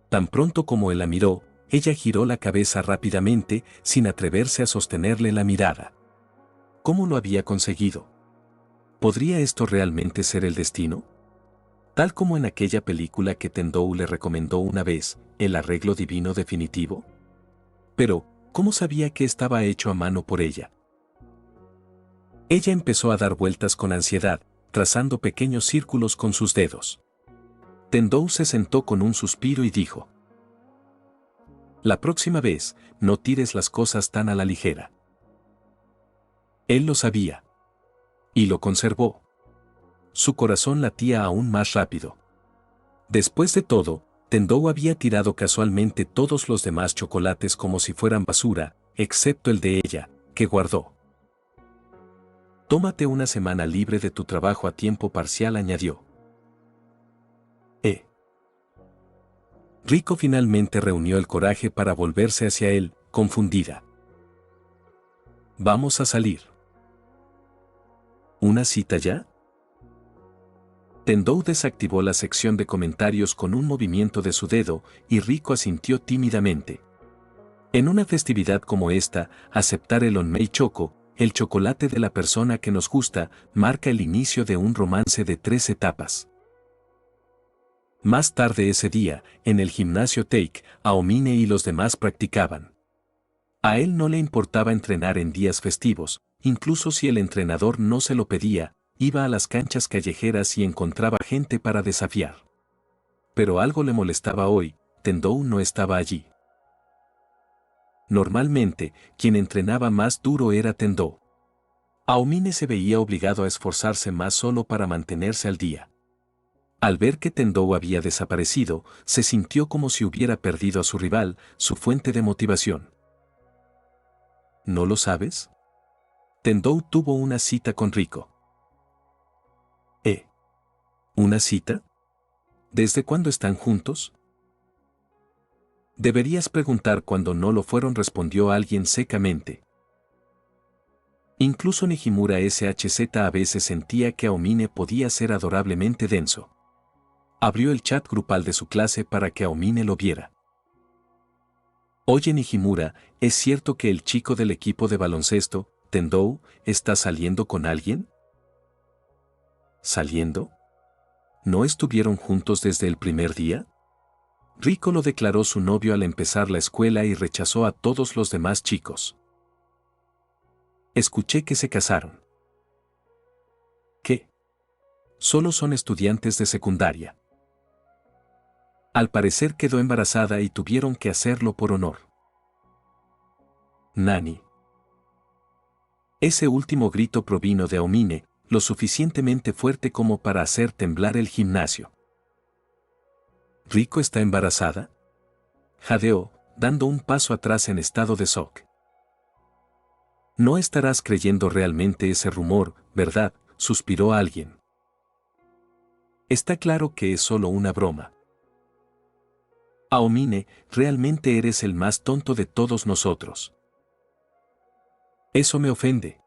Tan pronto como él la miró, ella giró la cabeza rápidamente, sin atreverse a sostenerle la mirada. ¿Cómo lo había conseguido? ¿Podría esto realmente ser el destino? Tal como en aquella película que Tendou le recomendó una vez, el arreglo divino definitivo. Pero, ¿cómo sabía que estaba hecho a mano por ella? Ella empezó a dar vueltas con ansiedad, trazando pequeños círculos con sus dedos. Tendou se sentó con un suspiro y dijo: la próxima vez, no tires las cosas tan a la ligera. Él lo sabía. Y lo conservó. Su corazón latía aún más rápido. Después de todo, Tendou había tirado casualmente todos los demás chocolates como si fueran basura, excepto el de ella, que guardó. Tómate una semana libre de tu trabajo a tiempo parcial, añadió. Rico finalmente reunió el coraje para volverse hacia él, confundida. Vamos a salir. ¿Una cita ya? Tendou desactivó la sección de comentarios con un movimiento de su dedo y Rico asintió tímidamente. En una festividad como esta, aceptar el Onmei Choco, el chocolate de la persona que nos gusta, marca el inicio de un romance de 3 etapas. Más tarde ese día, en el gimnasio Take, Aomine y los demás practicaban. A él no le importaba entrenar en días festivos, incluso si el entrenador no se lo pedía, iba a las canchas callejeras y encontraba gente para desafiar. Pero algo le molestaba hoy, Tendou no estaba allí. Normalmente, quien entrenaba más duro era Tendou. Aomine se veía obligado a esforzarse más solo para mantenerse al día. Al ver que Tendou había desaparecido, se sintió como si hubiera perdido a su rival, su fuente de motivación. ¿No lo sabes? Tendou tuvo una cita con Rico. ¿Una cita? ¿Desde cuándo están juntos? Deberías preguntar cuándo no lo fueron, respondió alguien secamente. Incluso Nijimura SHZ a veces sentía que Aomine podía ser adorablemente denso. Abrió el chat grupal de su clase para que Aomine lo viera. Oye Nijimura, ¿es cierto que el chico del equipo de baloncesto, Tendou, está saliendo con alguien? ¿Saliendo? ¿No estuvieron juntos desde el primer día? Riko lo declaró su novio al empezar la escuela y rechazó a todos los demás chicos. Escuché que se casaron. ¿Qué? Solo son estudiantes de secundaria. Al parecer quedó embarazada y tuvieron que hacerlo por honor. Nani. Ese último grito provino de Aomine, lo suficientemente fuerte como para hacer temblar el gimnasio. ¿Riko está embarazada? Jadeó, dando un paso atrás en estado de shock. No estarás creyendo realmente ese rumor, ¿verdad?, suspiró alguien. Está claro que es solo una broma. Aomine, realmente eres el más tonto de todos nosotros. Eso me ofende.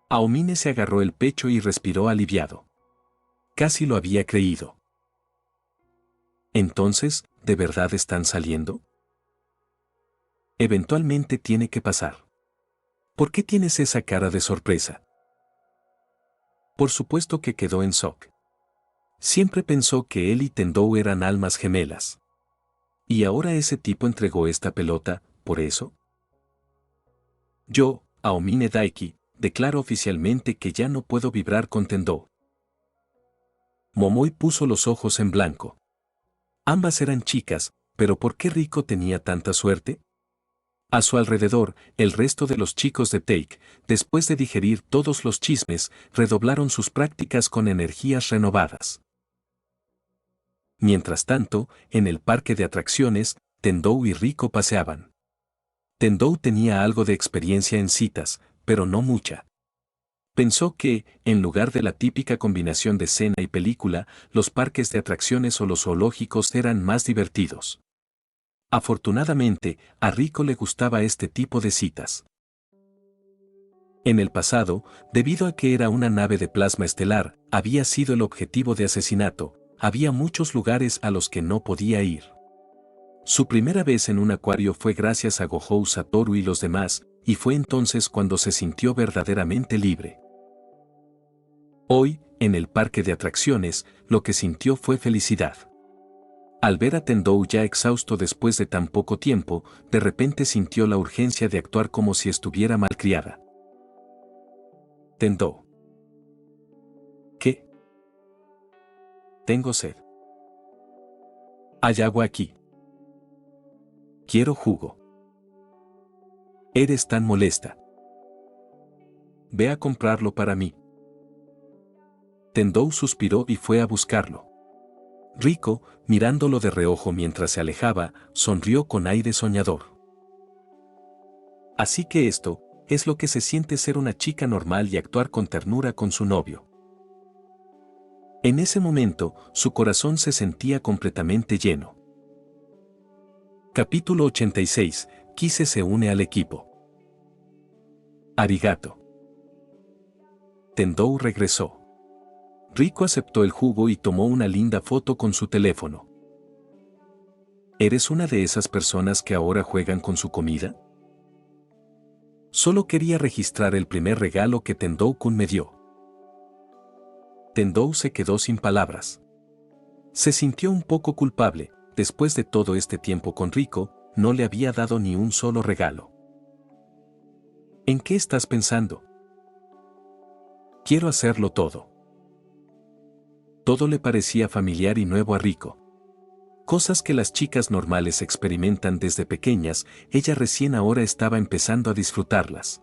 Aomine se agarró el pecho y respiró aliviado. Casi lo había creído. Entonces, ¿de verdad están saliendo? Eventualmente tiene que pasar. ¿Por qué tienes esa cara de sorpresa? Por supuesto que quedó en shock. Siempre pensó que él y Tendou eran almas gemelas. ¿Y ahora ese tipo entregó esta pelota, por eso? Yo, Aomine Daiki, declaro oficialmente que ya no puedo vibrar con Tendou. Momoi puso los ojos en blanco. Ambas eran chicas, pero ¿por qué Riko tenía tanta suerte? A su alrededor, el resto de los chicos de Take, después de digerir todos los chismes, redoblaron sus prácticas con energías renovadas. Mientras tanto, en el parque de atracciones, Tendou y Riko paseaban. Tendou tenía algo de experiencia en citas, pero no mucha. Pensó que, en lugar de la típica combinación de cena y película, los parques de atracciones o los zoológicos eran más divertidos. Afortunadamente, a Riko le gustaba este tipo de citas. En el pasado, debido a que era una nave de plasma estelar, había sido el objetivo de asesinato, había muchos lugares a los que no podía ir. Su primera vez en un acuario fue gracias a Gohou Satoru y los demás, y fue entonces cuando se sintió verdaderamente libre. Hoy, en el parque de atracciones, lo que sintió fue felicidad. Al ver a Tendou ya exhausto después de tan poco tiempo, de repente sintió la urgencia de actuar como si estuviera malcriada. Tendou. ¿Qué? Tengo sed. Hay agua aquí. Quiero jugo. Eres tan molesta. Ve a comprarlo para mí. Tendou suspiró y fue a buscarlo. Riko, mirándolo de reojo mientras se alejaba, sonrió con aire soñador. Así que esto es lo que se siente ser una chica normal y actuar con ternura con su novio. En ese momento, su corazón se sentía completamente lleno. Capítulo 86. Kise se une al equipo. Arigato. Tendou regresó. Riko aceptó el jugo y tomó una linda foto con su teléfono. ¿Eres una de esas personas que ahora juegan con su comida? Solo quería registrar el primer regalo que Tendou-kun me dio. Tendou se quedó sin palabras. Se sintió un poco culpable, después de todo este tiempo con Riko, no le había dado ni un solo regalo. ¿En qué estás pensando? Quiero hacerlo todo. Todo le parecía familiar y nuevo a Riko. Cosas que las chicas normales experimentan desde pequeñas, ella recién ahora estaba empezando a disfrutarlas.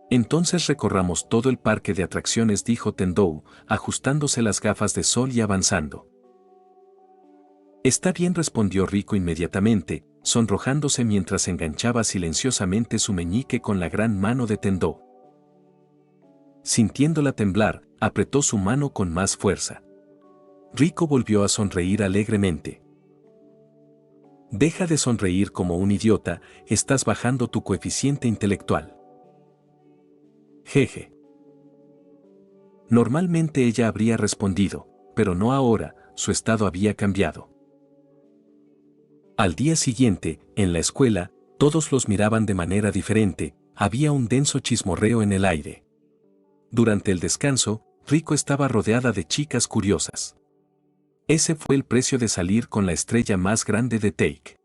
Entonces recorramos todo el parque de atracciones, dijo Tendou, ajustándose las gafas de sol y avanzando. Está bien, respondió Riko inmediatamente, sonrojándose mientras enganchaba silenciosamente su meñique con la gran mano de Tendou. Sintiéndola temblar, apretó su mano con más fuerza. Riko volvió a sonreír alegremente. Deja de sonreír como un idiota, estás bajando tu coeficiente intelectual. Jeje. Normalmente ella habría respondido, pero no ahora, su estado había cambiado. Al día siguiente, en la escuela, todos los miraban de manera diferente, había un denso chismorreo en el aire. Durante el descanso, Rico estaba rodeada de chicas curiosas. Ese fue el precio de salir con la estrella más grande de Take.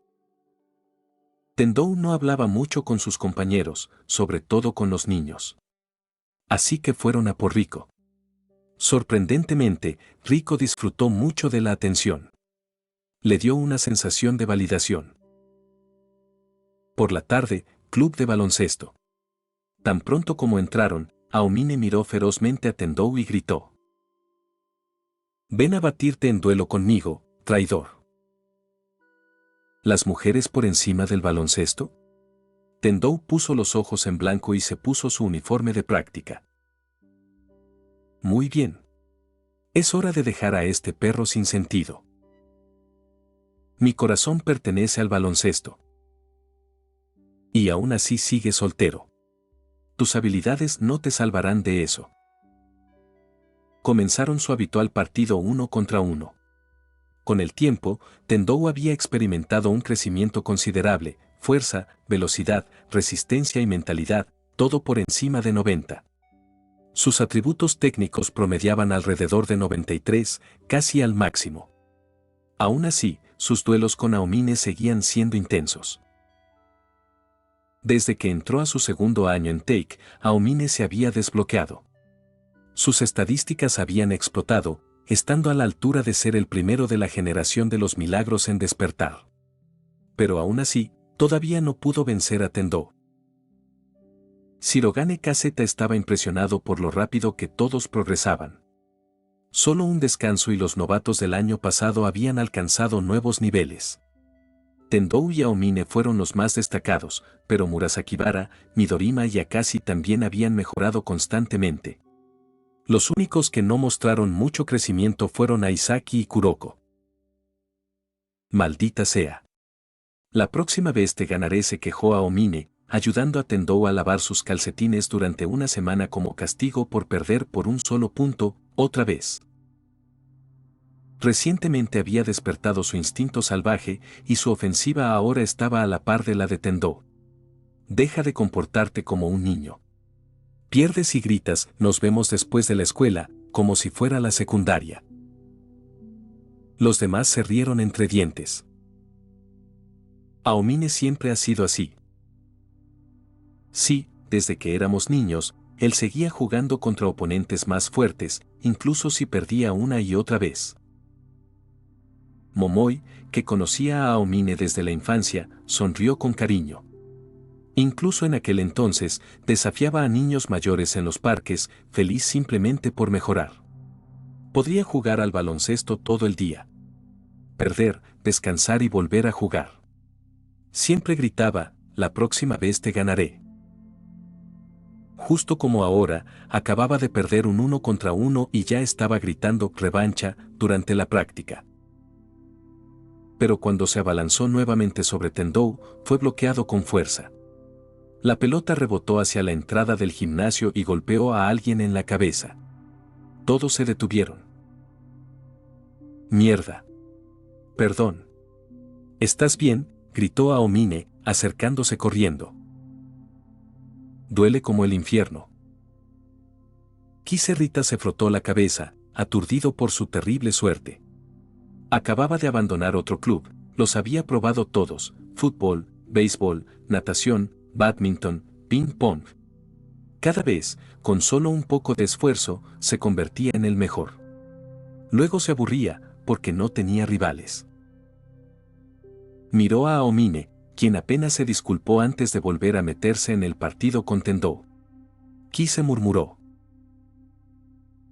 Tendou no hablaba mucho con sus compañeros, sobre todo con los niños. Así que fueron a por Rico. Sorprendentemente, Rico disfrutó mucho de la atención. Le dio una sensación de validación. Por la tarde, club de baloncesto. Tan pronto como entraron, Aomine miró ferozmente a Tendou y gritó: «Ven a batirte en duelo conmigo, traidor». ¿Las mujeres por encima del baloncesto? Tendou puso los ojos en blanco y se puso su uniforme de práctica. Muy bien. Es hora de dejar a este perro sin sentido. Mi corazón pertenece al baloncesto. Y aún así sigue soltero. Tus habilidades no te salvarán de eso. Comenzaron su habitual partido 1 contra 1. Con el tiempo, Tendou había experimentado un crecimiento considerable, fuerza, velocidad, resistencia y mentalidad, todo por encima de 90. Sus atributos técnicos promediaban alrededor de 93, casi al máximo. Aún así, sus duelos con Aomine seguían siendo intensos. Desde que entró a su segundo año en Take, Aomine se había desbloqueado. Sus estadísticas habían explotado, estando a la altura de ser el primero de la generación de los milagros en despertar. Pero aún así, todavía no pudo vencer a Tendou. Shirogane Kaseta estaba impresionado por lo rápido que todos progresaban. Solo un descanso y los novatos del año pasado habían alcanzado nuevos niveles. Tendou y Aomine fueron los más destacados, pero Murasakibara, Midorima y Akashi también habían mejorado constantemente. Los únicos que no mostraron mucho crecimiento fueron Aisaki y Kuroko. Maldita sea. La próxima vez te ganaré, se quejó Aomine, ayudando a Tendou a lavar sus calcetines durante una semana como castigo por perder por un solo punto, otra vez. Recientemente había despertado su instinto salvaje y su ofensiva ahora estaba a la par de la de Tendou. Deja de comportarte como un niño. Pierdes y gritas, nos vemos después de la escuela, como si fuera la secundaria. Los demás se rieron entre dientes. Aomine siempre ha sido así. Sí, desde que éramos niños, él seguía jugando contra oponentes más fuertes, incluso si perdía una y otra vez. Momoi, que conocía a Aomine desde la infancia, sonrió con cariño. Incluso en aquel entonces, desafiaba a niños mayores en los parques, feliz simplemente por mejorar. Podría jugar al baloncesto todo el día. Perder, descansar y volver a jugar. Siempre gritaba, la próxima vez te ganaré. Justo como ahora, acababa de perder un 1 contra 1 y ya estaba gritando revancha durante la práctica. Pero cuando se abalanzó nuevamente sobre Tendou, fue bloqueado con fuerza. La pelota rebotó hacia la entrada del gimnasio y golpeó a alguien en la cabeza. Todos se detuvieron. Mierda. Perdón. ¿Estás bien?, gritó Aomine, acercándose corriendo. Duele como el infierno. Rita se frotó la cabeza, aturdido por su terrible suerte. Acababa de abandonar otro club, los había probado todos: fútbol, béisbol, natación, bádminton, ping-pong. Cada vez, con solo un poco de esfuerzo, se convertía en el mejor. Luego se aburría, porque no tenía rivales. Miró a Aomine, quien apenas se disculpó antes de volver a meterse en el partido con Tendou. Se murmuró.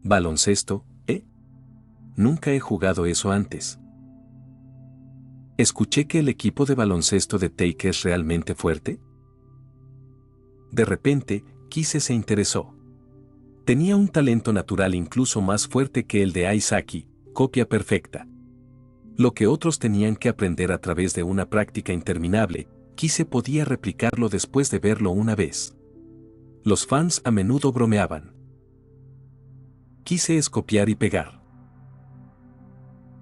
¿Baloncesto, Nunca he jugado eso antes. Escuché que el equipo de baloncesto de Take es realmente fuerte. De repente, se interesó. Tenía un talento natural incluso más fuerte que el de Aisaki, copia perfecta. Lo que otros tenían que aprender a través de una práctica interminable, podía replicarlo después de verlo una vez. Los fans a menudo bromeaban. Kise es copiar y pegar.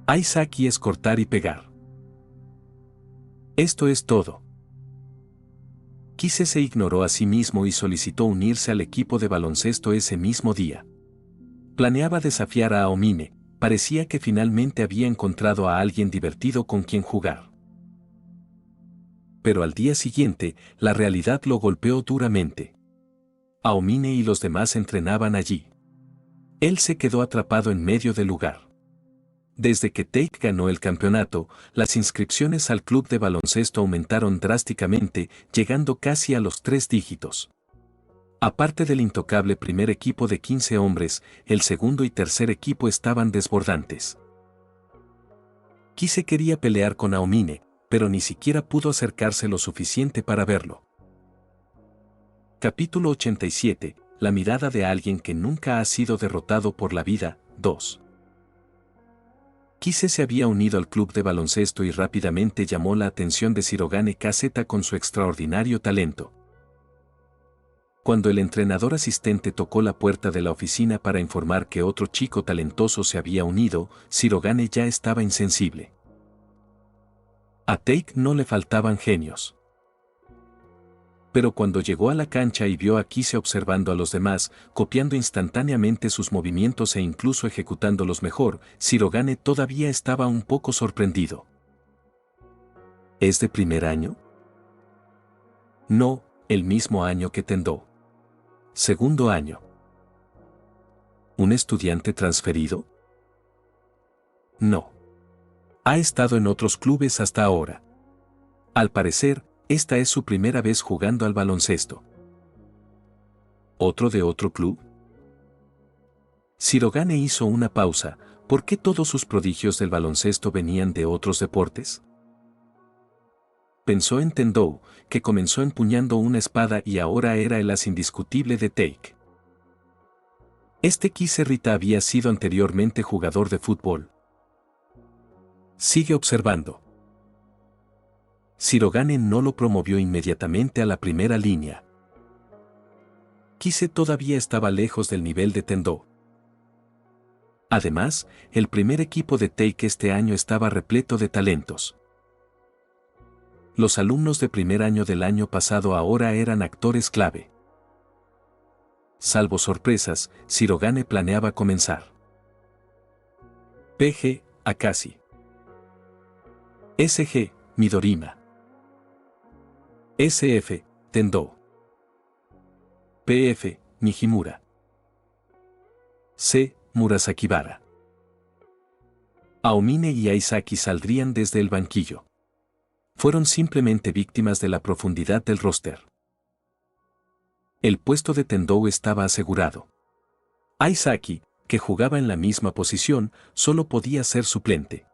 Aizaki es cortar y pegar. Esto es todo. Kise se ignoró a sí mismo y solicitó unirse al equipo de baloncesto ese mismo día. Planeaba desafiar a Aomine, parecía que finalmente había encontrado a alguien divertido con quien jugar. Pero al día siguiente, la realidad lo golpeó duramente. Aomine y los demás entrenaban allí. Él se quedó atrapado en medio del lugar. Desde que Take ganó el campeonato, las inscripciones al club de baloncesto aumentaron drásticamente, llegando casi a los 3 dígitos. Aparte del intocable primer equipo de 15 hombres, el segundo y tercer equipo estaban desbordantes. Kise quería pelear con Aomine, pero ni siquiera pudo acercarse lo suficiente para verlo. Capítulo 87. La mirada de alguien que nunca ha sido derrotado por la vida. 2. Kise se había unido al club de baloncesto y rápidamente llamó la atención de Shirogane Kaseta con su extraordinario talento. Cuando el entrenador asistente tocó la puerta de la oficina para informar que otro chico talentoso se había unido, Shirogane ya estaba insensible. A Take no le faltaban genios. Pero cuando llegó a la cancha y vio a Kise observando a los demás, copiando instantáneamente sus movimientos e incluso ejecutándolos mejor, Shirogane todavía estaba un poco sorprendido. ¿Es de primer año? No, el mismo año que Tendou. Segundo año. ¿Un estudiante transferido? No. Ha estado en otros clubes hasta ahora. Al parecer, esta es su primera vez jugando al baloncesto. ¿Otro de otro club? Shirogane hizo una pausa. ¿Por qué todos sus prodigios del baloncesto venían de otros deportes? Pensó en Tendou, que comenzó empuñando una espada y ahora era el as indiscutible de Take. Este Kise Rita había sido anteriormente jugador de fútbol. Sigue observando. Shirogane no lo promovió inmediatamente a la primera línea. Kise todavía estaba lejos del nivel de Tendou. Además, el primer equipo de Take este año estaba repleto de talentos. Los alumnos de primer año del año pasado ahora eran actores clave. Salvo sorpresas, Shirogane planeaba comenzar. PG, Akashi. SG, Midorima. SF, Tendou. PF, Nijimura. C, Murasakibara. Aomine y Aizaki saldrían desde el banquillo. Fueron simplemente víctimas de la profundidad del roster. El puesto de Tendou estaba asegurado. Aizaki, que jugaba en la misma posición, solo podía ser suplente.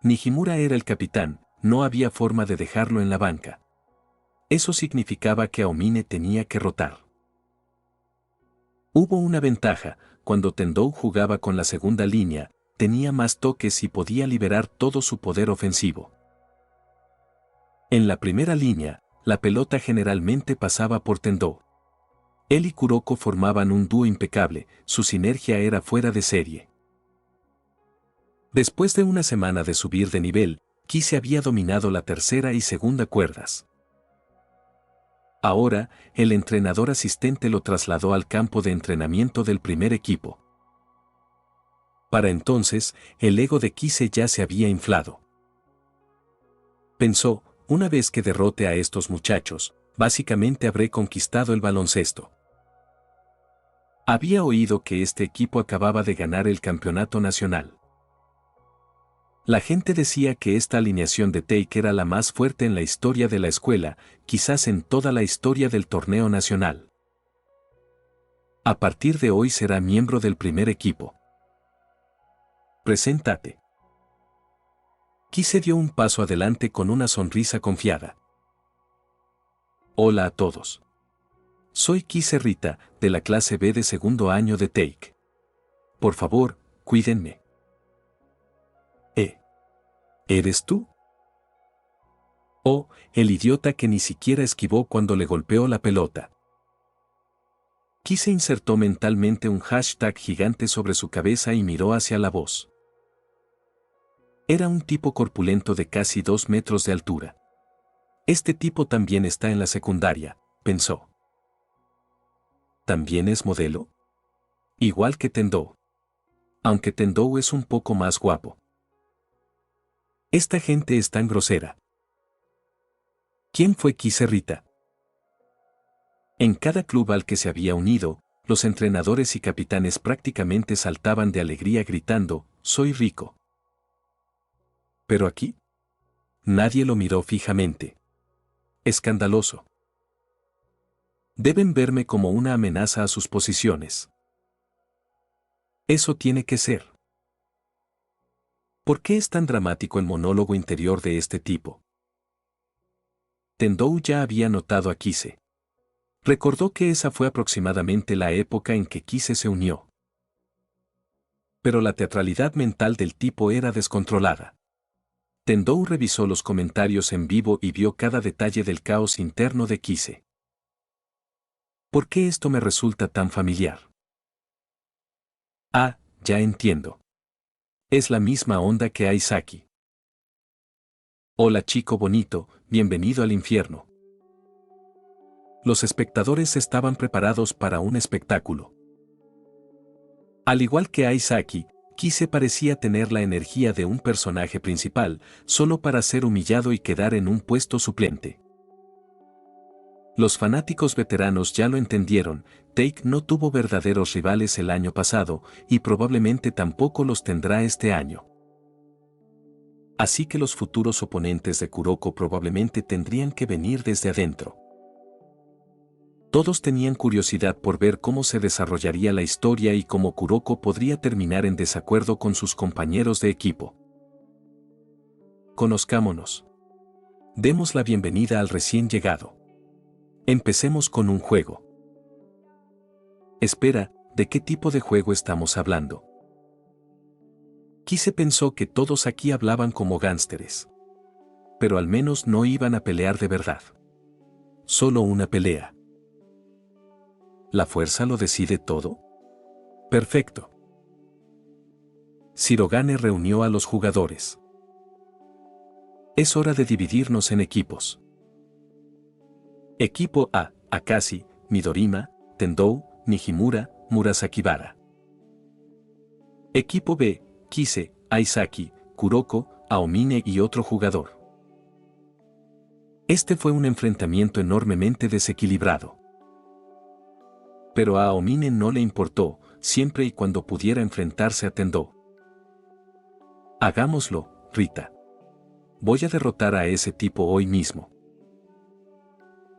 Nijimura era el capitán, no había forma de dejarlo en la banca. Eso significaba que Aomine tenía que rotar. Hubo una ventaja: cuando Tendou jugaba con la segunda línea, tenía más toques y podía liberar todo su poder ofensivo. En la primera línea, la pelota generalmente pasaba por Tendou. Él y Kuroko formaban un dúo impecable, su sinergia era fuera de serie. Después de una semana de subir de nivel, Kise había dominado la tercera y segunda cuerdas. Ahora, el entrenador asistente lo trasladó al campo de entrenamiento del primer equipo. Para entonces, el ego de Kise ya se había inflado. Pensó: una vez que derrote a estos muchachos, básicamente habré conquistado el baloncesto. Había oído que este equipo acababa de ganar el campeonato nacional. La gente decía que esta alineación de Take era la más fuerte en la historia de la escuela, quizás en toda la historia del torneo nacional. A partir de hoy será miembro del primer equipo. Preséntate. Kise dio un paso adelante con una sonrisa confiada. Hola a todos. Soy Kise Rita, de la clase B de segundo año de Take. Por favor, cuídenme. ¿Eres tú? Oh, el idiota que ni siquiera esquivó cuando le golpeó la pelota. Kise insertó mentalmente un hashtag gigante sobre su cabeza y miró hacia la voz. Era un tipo corpulento de casi 2 metros de altura. Este tipo también está en la secundaria, pensó. ¿También es modelo? Igual que Tendou. Aunque Tendou es un poco más guapo. Esta gente es tan grosera. ¿Quién fue Kise Rita? En cada club al que se había unido, los entrenadores y capitanes prácticamente saltaban de alegría gritando, «¡Soy rico!». Pero aquí, nadie lo miró fijamente. Escandaloso. Deben verme como una amenaza a sus posiciones. Eso tiene que ser. ¿Por qué es tan dramático el monólogo interior de este tipo? Tendou ya había notado a Kise. Recordó que esa fue aproximadamente la época en que Kise se unió. Pero la teatralidad mental del tipo era descontrolada. Tendou revisó los comentarios en vivo y vio cada detalle del caos interno de Kise. ¿Por qué esto me resulta tan familiar? Ah, ya entiendo. Es la misma onda que Aisaki. Hola chico bonito, bienvenido al infierno. Los espectadores estaban preparados para un espectáculo. Al igual que Aisaki, Kise parecía tener la energía de un personaje principal, solo para ser humillado y quedar en un puesto suplente. Los fanáticos veteranos ya lo entendieron, Take no tuvo verdaderos rivales el año pasado, y probablemente tampoco los tendrá este año. Así que los futuros oponentes de Kuroko probablemente tendrían que venir desde adentro. Todos tenían curiosidad por ver cómo se desarrollaría la historia y cómo Kuroko podría terminar en desacuerdo con sus compañeros de equipo. Conozcámonos. Demos la bienvenida al recién llegado. Empecemos con un juego. Espera, ¿de qué tipo de juego estamos hablando? Kise pensó que todos aquí hablaban como gánsteres. Pero al menos no iban a pelear de verdad. Solo una pelea. ¿La fuerza lo decide todo? Perfecto. Shirogane reunió a los jugadores. Es hora de dividirnos en equipos. Equipo A, Akashi, Midorima, Tendou, Nijimura, Murasakibara. Equipo B, Kise, Aisaki, Kuroko, Aomine y otro jugador. Este fue un enfrentamiento enormemente desequilibrado. Pero a Aomine no le importó, siempre y cuando pudiera enfrentarse a Tendou. Hagámoslo, Rita. Voy a derrotar a ese tipo hoy mismo.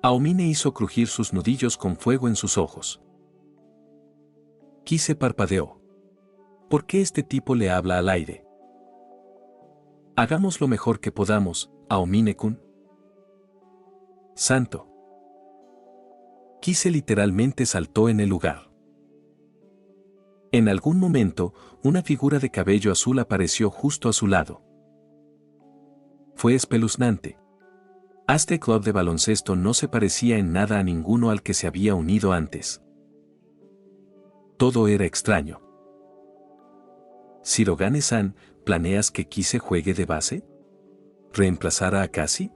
Aomine hizo crujir sus nudillos con fuego en sus ojos. Kise parpadeó. ¿Por qué este tipo le habla al aire? Hagamos lo mejor que podamos, Aomine-kun. Santo. Kise literalmente saltó en el lugar. En algún momento, una figura de cabello azul apareció justo a su lado. Fue espeluznante. Este club de baloncesto no se parecía en nada a ninguno al que se había unido antes. Todo era extraño. Shirogane-san, ¿planeas que Kise juegue de base? ¿Reemplazar a Akashi?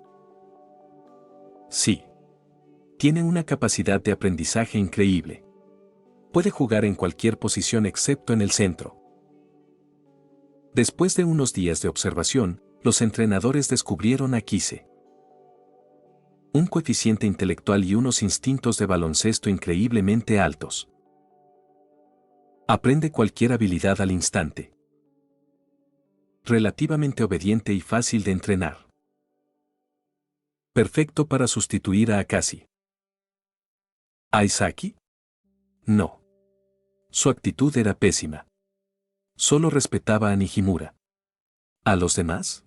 Sí. Tiene una capacidad de aprendizaje increíble. Puede jugar en cualquier posición excepto en el centro. Después de unos días de observación, los entrenadores descubrieron a Kise. Un coeficiente intelectual y unos instintos de baloncesto increíblemente altos. Aprende cualquier habilidad al instante. Relativamente obediente y fácil de entrenar. Perfecto para sustituir a Akashi. ¿Aisaki? No. Su actitud era pésima. Solo respetaba a Nijimura. ¿A los demás?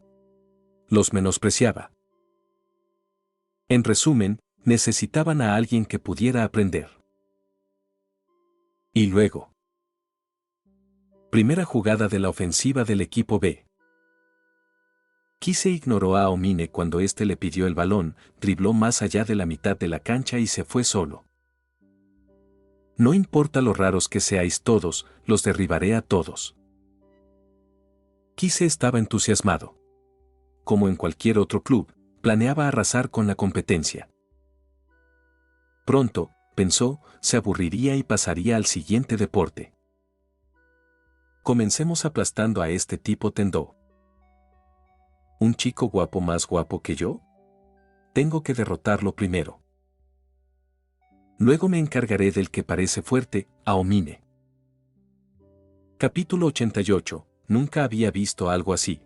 Los menospreciaba. En resumen, necesitaban a alguien que pudiera aprender. Y luego. Primera jugada de la ofensiva del equipo B. Kise ignoró a Aomine cuando éste le pidió el balón, dribló más allá de la mitad de la cancha y se fue solo. No importa lo raros que seáis todos, los derribaré a todos. Kise estaba entusiasmado. Como en cualquier otro club, planeaba arrasar con la competencia. Pronto, pensó, se aburriría y pasaría al siguiente deporte. Comencemos aplastando a este tipo Tendou. ¿Un chico guapo más guapo que yo? Tengo que derrotarlo primero. Luego me encargaré del que parece fuerte, Aomine. Capítulo 88. Nunca había visto algo así.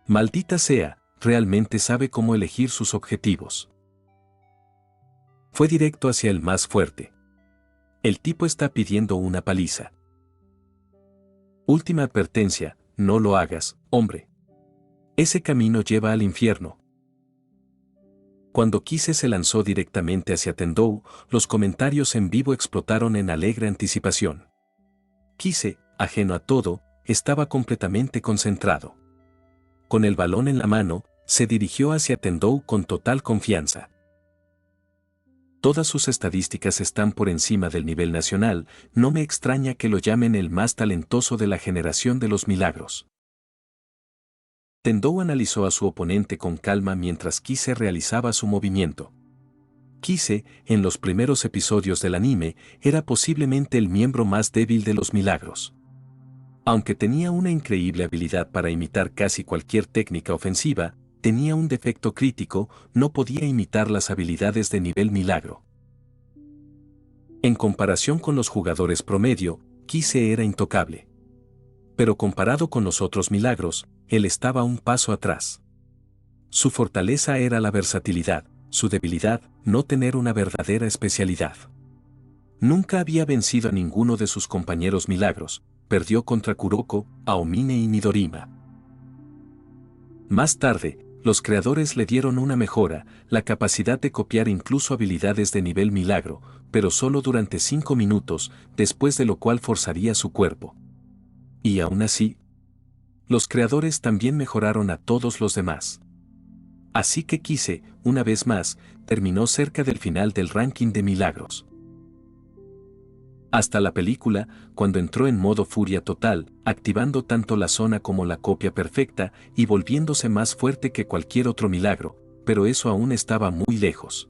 Maldita sea, realmente sabe cómo elegir sus objetivos. Fue directo hacia el más fuerte. El tipo está pidiendo una paliza. Última advertencia, no lo hagas, hombre. Ese camino lleva al infierno. Cuando Kise se lanzó directamente hacia Tendou, los comentarios en vivo explotaron en alegre anticipación. Kise, ajeno a todo, estaba completamente concentrado. Con el balón en la mano, se dirigió hacia Tendou con total confianza. Todas sus estadísticas están por encima del nivel nacional, no me extraña que lo llamen el más talentoso de la generación de los milagros. Tendou analizó a su oponente con calma mientras Kise realizaba su movimiento. Kise, en los primeros episodios del anime, era posiblemente el miembro más débil de los milagros. Aunque tenía una increíble habilidad para imitar casi cualquier técnica ofensiva, tenía un defecto crítico, no podía imitar las habilidades de nivel milagro. En comparación con los jugadores promedio, Kise era intocable. Pero comparado con los otros milagros, él estaba un paso atrás. Su fortaleza era la versatilidad, su debilidad, no tener una verdadera especialidad. Nunca había vencido a ninguno de sus compañeros milagros, perdió contra Kuroko, Aomine y Midorima. Más tarde, los creadores le dieron una mejora, la capacidad de copiar incluso habilidades de nivel milagro, pero solo durante 5 minutos, después de lo cual forzaría su cuerpo. Y aún así, los creadores también mejoraron a todos los demás. Así que Kise, una vez más, terminó cerca del final del ranking de milagros. Hasta la película, cuando entró en modo furia total, activando tanto la zona como la copia perfecta y volviéndose más fuerte que cualquier otro milagro, pero eso aún estaba muy lejos.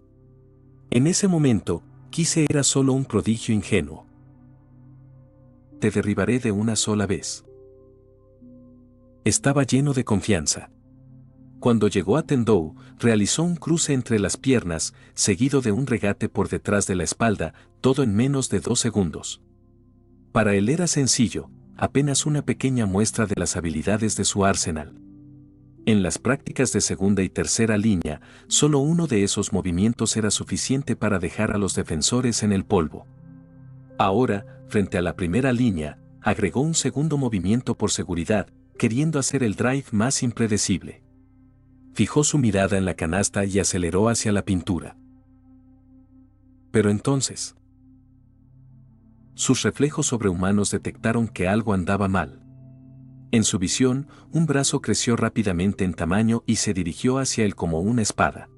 En ese momento, Kise era solo un prodigio ingenuo. Te derribaré de una sola vez. Estaba lleno de confianza. Cuando llegó a Tendou, realizó un cruce entre las piernas, seguido de un regate por detrás de la espalda, todo en menos de 2 segundos. Para él era sencillo, apenas una pequeña muestra de las habilidades de su arsenal. En las prácticas de segunda y tercera línea, solo uno de esos movimientos era suficiente para dejar a los defensores en el polvo. Ahora, frente a la primera línea, agregó un segundo movimiento por seguridad, queriendo hacer el drive más impredecible. Fijó su mirada en la canasta y aceleró hacia la pintura. Pero entonces, sus reflejos sobrehumanos detectaron que algo andaba mal. En su visión, un brazo creció rápidamente en tamaño y se dirigió hacia él como una espada.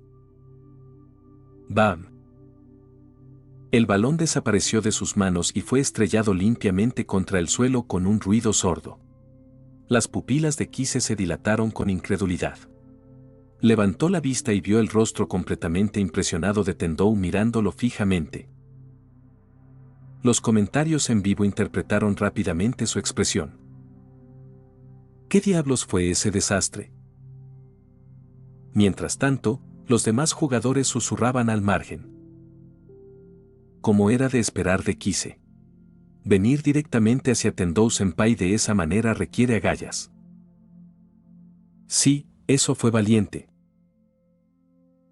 ¡Bam! El balón desapareció de sus manos y fue estrellado limpiamente contra el suelo con un ruido sordo. Las pupilas de Kise se dilataron con incredulidad. Levantó la vista y vio el rostro completamente impresionado de Tendou mirándolo fijamente. Los comentarios en vivo interpretaron rápidamente su expresión. ¿Qué diablos fue ese desastre? Mientras tanto, los demás jugadores susurraban al margen. Como era de esperar de Kise. Venir directamente hacia Tendou-senpai de esa manera requiere agallas. Sí, eso fue valiente.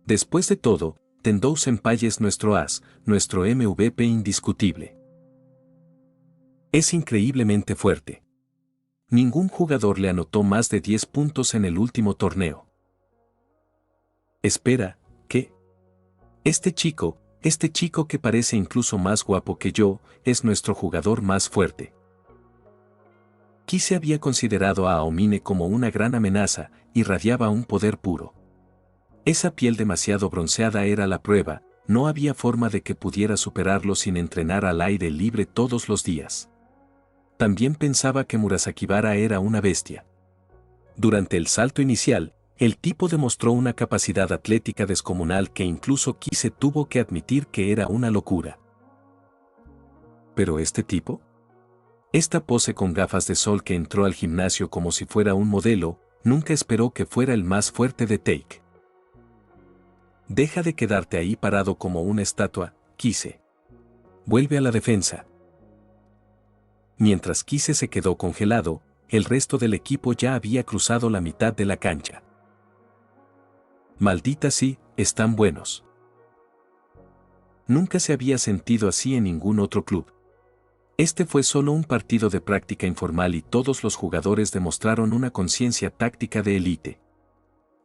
Después de todo, Tendou-senpai es nuestro as, nuestro MVP indiscutible. Es increíblemente fuerte. Ningún jugador le anotó más de 10 puntos en el último torneo. Espera, ¿qué? Este chico que parece incluso más guapo que yo, es nuestro jugador más fuerte. Kise había considerado a Aomine como una gran amenaza, irradiaba un poder puro. Esa piel demasiado bronceada era la prueba, no había forma de que pudiera superarlo sin entrenar al aire libre todos los días. También pensaba que Murasakibara era una bestia. Durante el salto inicial, el tipo demostró una capacidad atlética descomunal que incluso Kise tuvo que admitir que era una locura. ¿Pero este tipo? Esta pose con gafas de sol que entró al gimnasio como si fuera un modelo, nunca esperó que fuera el más fuerte de Take. Deja de quedarte ahí parado como una estatua, Kise. Vuelve a la defensa. Mientras Kise se quedó congelado, el resto del equipo ya había cruzado la mitad de la cancha. Maldita sí, están buenos. Nunca se había sentido así en ningún otro club. Este fue solo un partido de práctica informal y todos los jugadores demostraron una conciencia táctica de élite.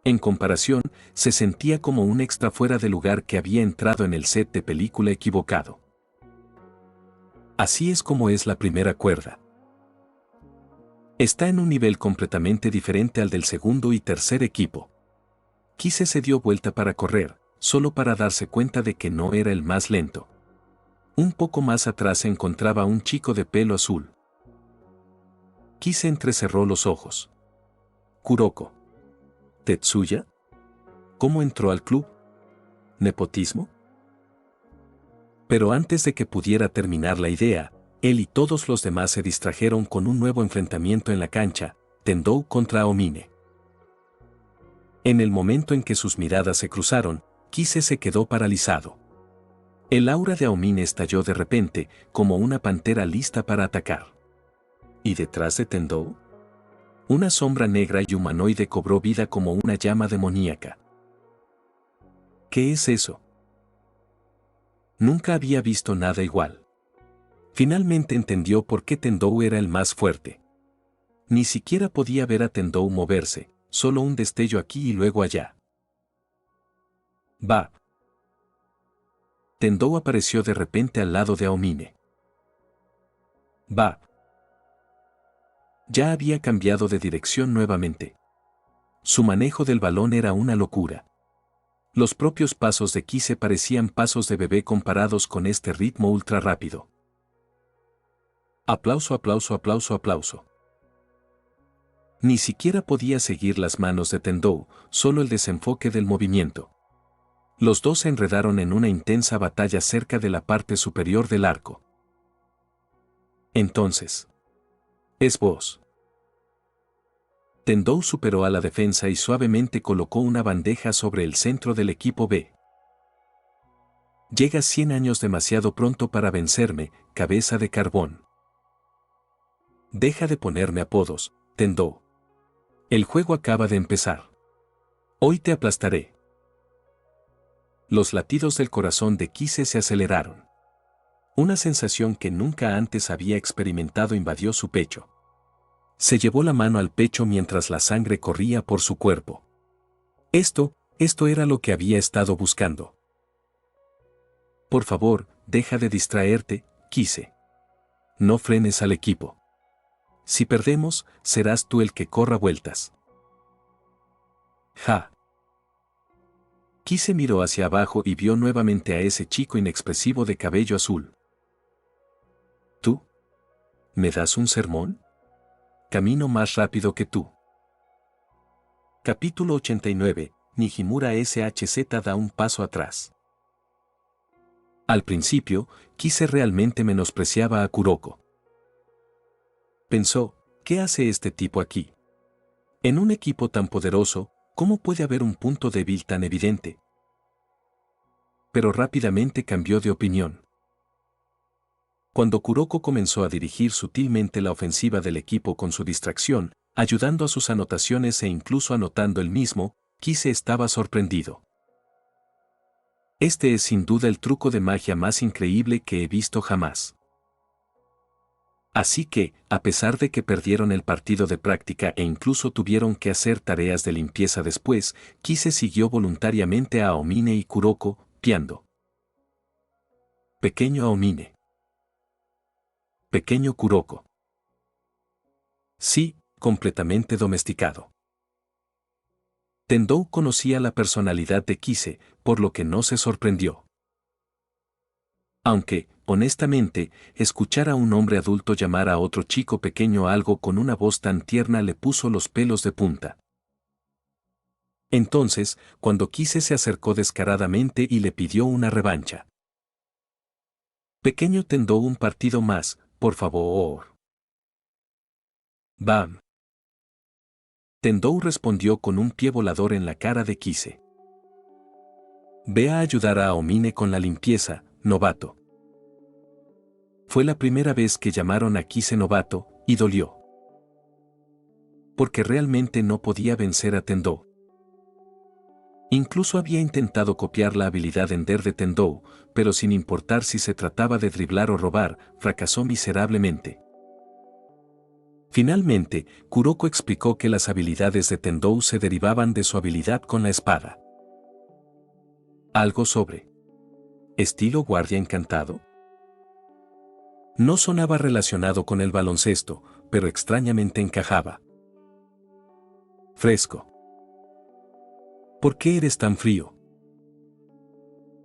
En comparación, se sentía como un extra fuera de lugar que había entrado en el set de película equivocado. Así es como es la primera cuerda. Está en un nivel completamente diferente al del segundo y tercer equipo. Kise se dio vuelta para correr, solo para darse cuenta de que no era el más lento. Un poco más atrás se encontraba un chico de pelo azul. Kise entrecerró los ojos. Kuroko. ¿Tetsuya? ¿Cómo entró al club? ¿Nepotismo? Pero antes de que pudiera terminar la idea, él y todos los demás se distrajeron con un nuevo enfrentamiento en la cancha, Tendou contra Aomine. En el momento en que sus miradas se cruzaron, Kise se quedó paralizado. El aura de Aomine estalló de repente, como una pantera lista para atacar. ¿Y detrás de Tendou? Una sombra negra y humanoide cobró vida como una llama demoníaca. ¿Qué es eso? Nunca había visto nada igual. Finalmente entendió por qué Tendou era el más fuerte. Ni siquiera podía ver a Tendou moverse, solo un destello aquí y luego allá. ¡Bah! Tendou apareció de repente al lado de Aomine. ¡Bah! Ya había cambiado de dirección nuevamente. Su manejo del balón era una locura. Los propios pasos de Kise parecían pasos de bebé comparados con este ritmo ultra rápido. Aplauso, aplauso, aplauso, aplauso. Ni siquiera podía seguir las manos de Tendou, solo el desenfoque del movimiento. Los dos se enredaron en una intensa batalla cerca de la parte superior del arco. Entonces, es vos. Tendou superó a la defensa y suavemente colocó una bandeja sobre el centro del equipo B. Llegas 100 años demasiado pronto para vencerme, cabeza de carbón. Deja de ponerme apodos, Tendou. El juego acaba de empezar. Hoy te aplastaré. Los latidos del corazón de Kise se aceleraron. Una sensación que nunca antes había experimentado invadió su pecho. Se llevó la mano al pecho mientras la sangre corría por su cuerpo. Esto era lo que había estado buscando. Por favor, deja de distraerte, Kise. No frenes al equipo. Si perdemos, serás tú el que corra vueltas. Ja. Kise miró hacia abajo y vio nuevamente a ese chico inexpresivo de cabello azul. ¿Tú? ¿Me das un sermón? Camino más rápido que tú. Capítulo 89. Nijimura SHZ da un paso atrás. Al principio, Kise realmente menospreciaba a Kuroko. Pensó, ¿qué hace este tipo aquí? En un equipo tan poderoso, ¿cómo puede haber un punto débil tan evidente? Pero rápidamente cambió de opinión. Cuando Kuroko comenzó a dirigir sutilmente la ofensiva del equipo con su distracción, ayudando a sus anotaciones e incluso anotando él mismo, Kise estaba sorprendido. Este es sin duda el truco de magia más increíble que he visto jamás. Así que, a pesar de que perdieron el partido de práctica e incluso tuvieron que hacer tareas de limpieza después, Kise siguió voluntariamente a Aomine y Kuroko, piando. Pequeño Aomine. Pequeño Kuroko. Sí, completamente domesticado. Tendou conocía la personalidad de Kise, por lo que no se sorprendió. Aunque, honestamente, escuchar a un hombre adulto llamar a otro chico pequeño algo con una voz tan tierna le puso los pelos de punta. Entonces, cuando Kise se acercó descaradamente y le pidió una revancha. Pequeño Tendou, un partido más, por favor. Bam. Tendou respondió con un pie volador en la cara de Kise. Ve a ayudar a Aomine con la limpieza, novato. Fue la primera vez que llamaron a Kise novato, y dolió. Porque realmente no podía vencer a Tendou. Incluso había intentado copiar la habilidad Ender de Tendou, pero sin importar si se trataba de driblar o robar, fracasó miserablemente. Finalmente, Kuroko explicó que las habilidades de Tendou se derivaban de su habilidad con la espada. Algo sobre estilo guardia encantado. No sonaba relacionado con el baloncesto, pero extrañamente encajaba. Fresco. ¿Por qué eres tan frío?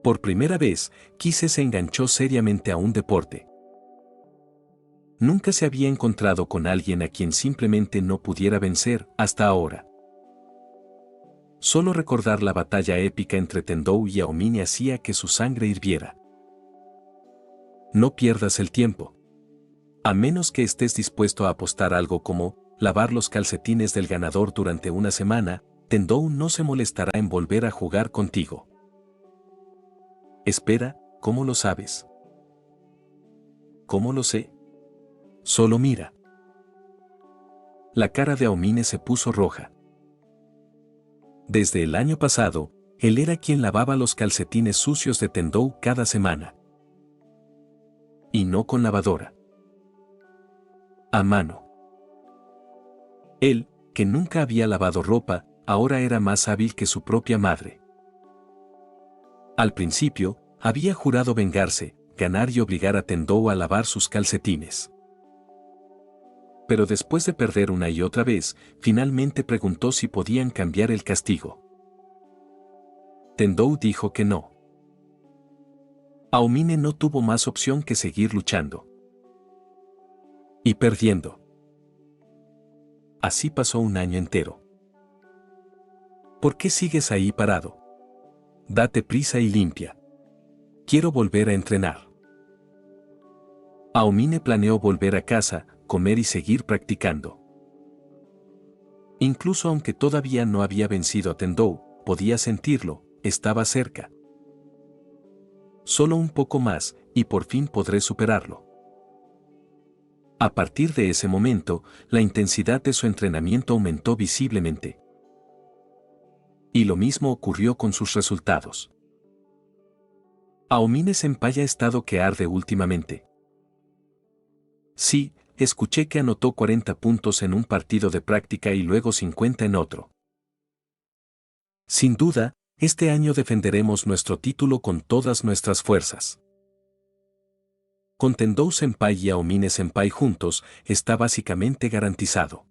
Por primera vez, Kise se enganchó seriamente a un deporte. Nunca se había encontrado con alguien a quien simplemente no pudiera vencer hasta ahora. Solo recordar la batalla épica entre Tendou y Aomine hacía que su sangre hirviera. No pierdas el tiempo. A menos que estés dispuesto a apostar algo como lavar los calcetines del ganador durante una semana, Tendou no se molestará en volver a jugar contigo. Espera, ¿cómo lo sabes? ¿Cómo lo sé? Solo mira. La cara de Aomine se puso roja. Desde el año pasado, él era quien lavaba los calcetines sucios de Tendou cada semana. Y no con lavadora. A mano. Él, que nunca había lavado ropa, ahora era más hábil que su propia madre. Al principio, había jurado vengarse, ganar y obligar a Tendou a lavar sus calcetines. Pero después de perder una y otra vez, finalmente preguntó si podían cambiar el castigo. Tendou dijo que no. Aomine no tuvo más opción que seguir luchando. Y perdiendo. Así pasó un año entero. ¿Por qué sigues ahí parado? Date prisa y limpia. Quiero volver a entrenar. Aomine planeó volver a casa, comer y seguir practicando. Incluso aunque todavía no había vencido a Tendou, podía sentirlo, estaba cerca. Solo un poco más, y por fin podré superarlo. A partir de ese momento, la intensidad de su entrenamiento aumentó visiblemente. Y lo mismo ocurrió con sus resultados. Aomine Senpai ha estado que arde últimamente. Sí, escuché que anotó 40 puntos en un partido de práctica y luego 50 en otro. Sin duda, este año defenderemos nuestro título con todas nuestras fuerzas. Con Tendou Senpai y Aomine Senpai juntos, está básicamente garantizado.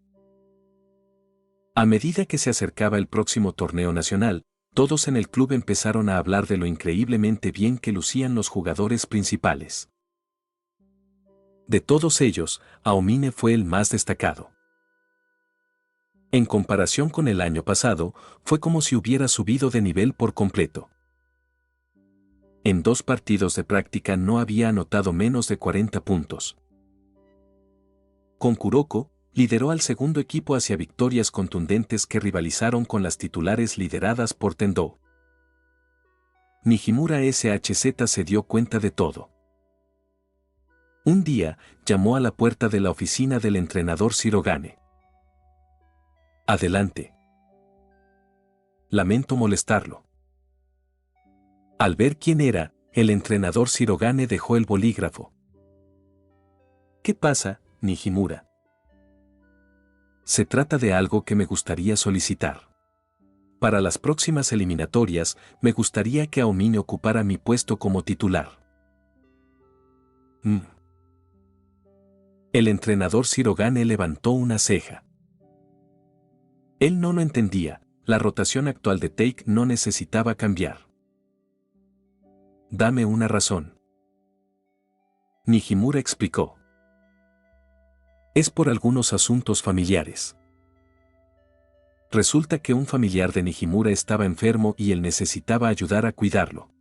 A medida que se acercaba el próximo torneo nacional, todos en el club empezaron a hablar de lo increíblemente bien que lucían los jugadores principales. De todos ellos, Aomine fue el más destacado. En comparación con el año pasado, fue como si hubiera subido de nivel por completo. En 2 partidos de práctica no había anotado menos de 40 puntos. Con Kuroko, lideró al segundo equipo hacia victorias contundentes que rivalizaron con las titulares lideradas por Tendou. Nijimura SHZ se dio cuenta de todo. Un día, llamó a la puerta de la oficina del entrenador Shirogane. Adelante. Lamento molestarlo. Al ver quién era, el entrenador Shirogane dejó el bolígrafo. ¿Qué pasa, Nijimura? Se trata de algo que me gustaría solicitar. Para las próximas eliminatorias, me gustaría que Aomine ocupara mi puesto como titular. El entrenador Shirogane levantó una ceja. Él no lo entendía, la rotación actual de Take no necesitaba cambiar. Dame una razón. Nijimura explicó. Es por algunos asuntos familiares. Resulta que un familiar de Nijimura estaba enfermo y él necesitaba ayudar a cuidarlo.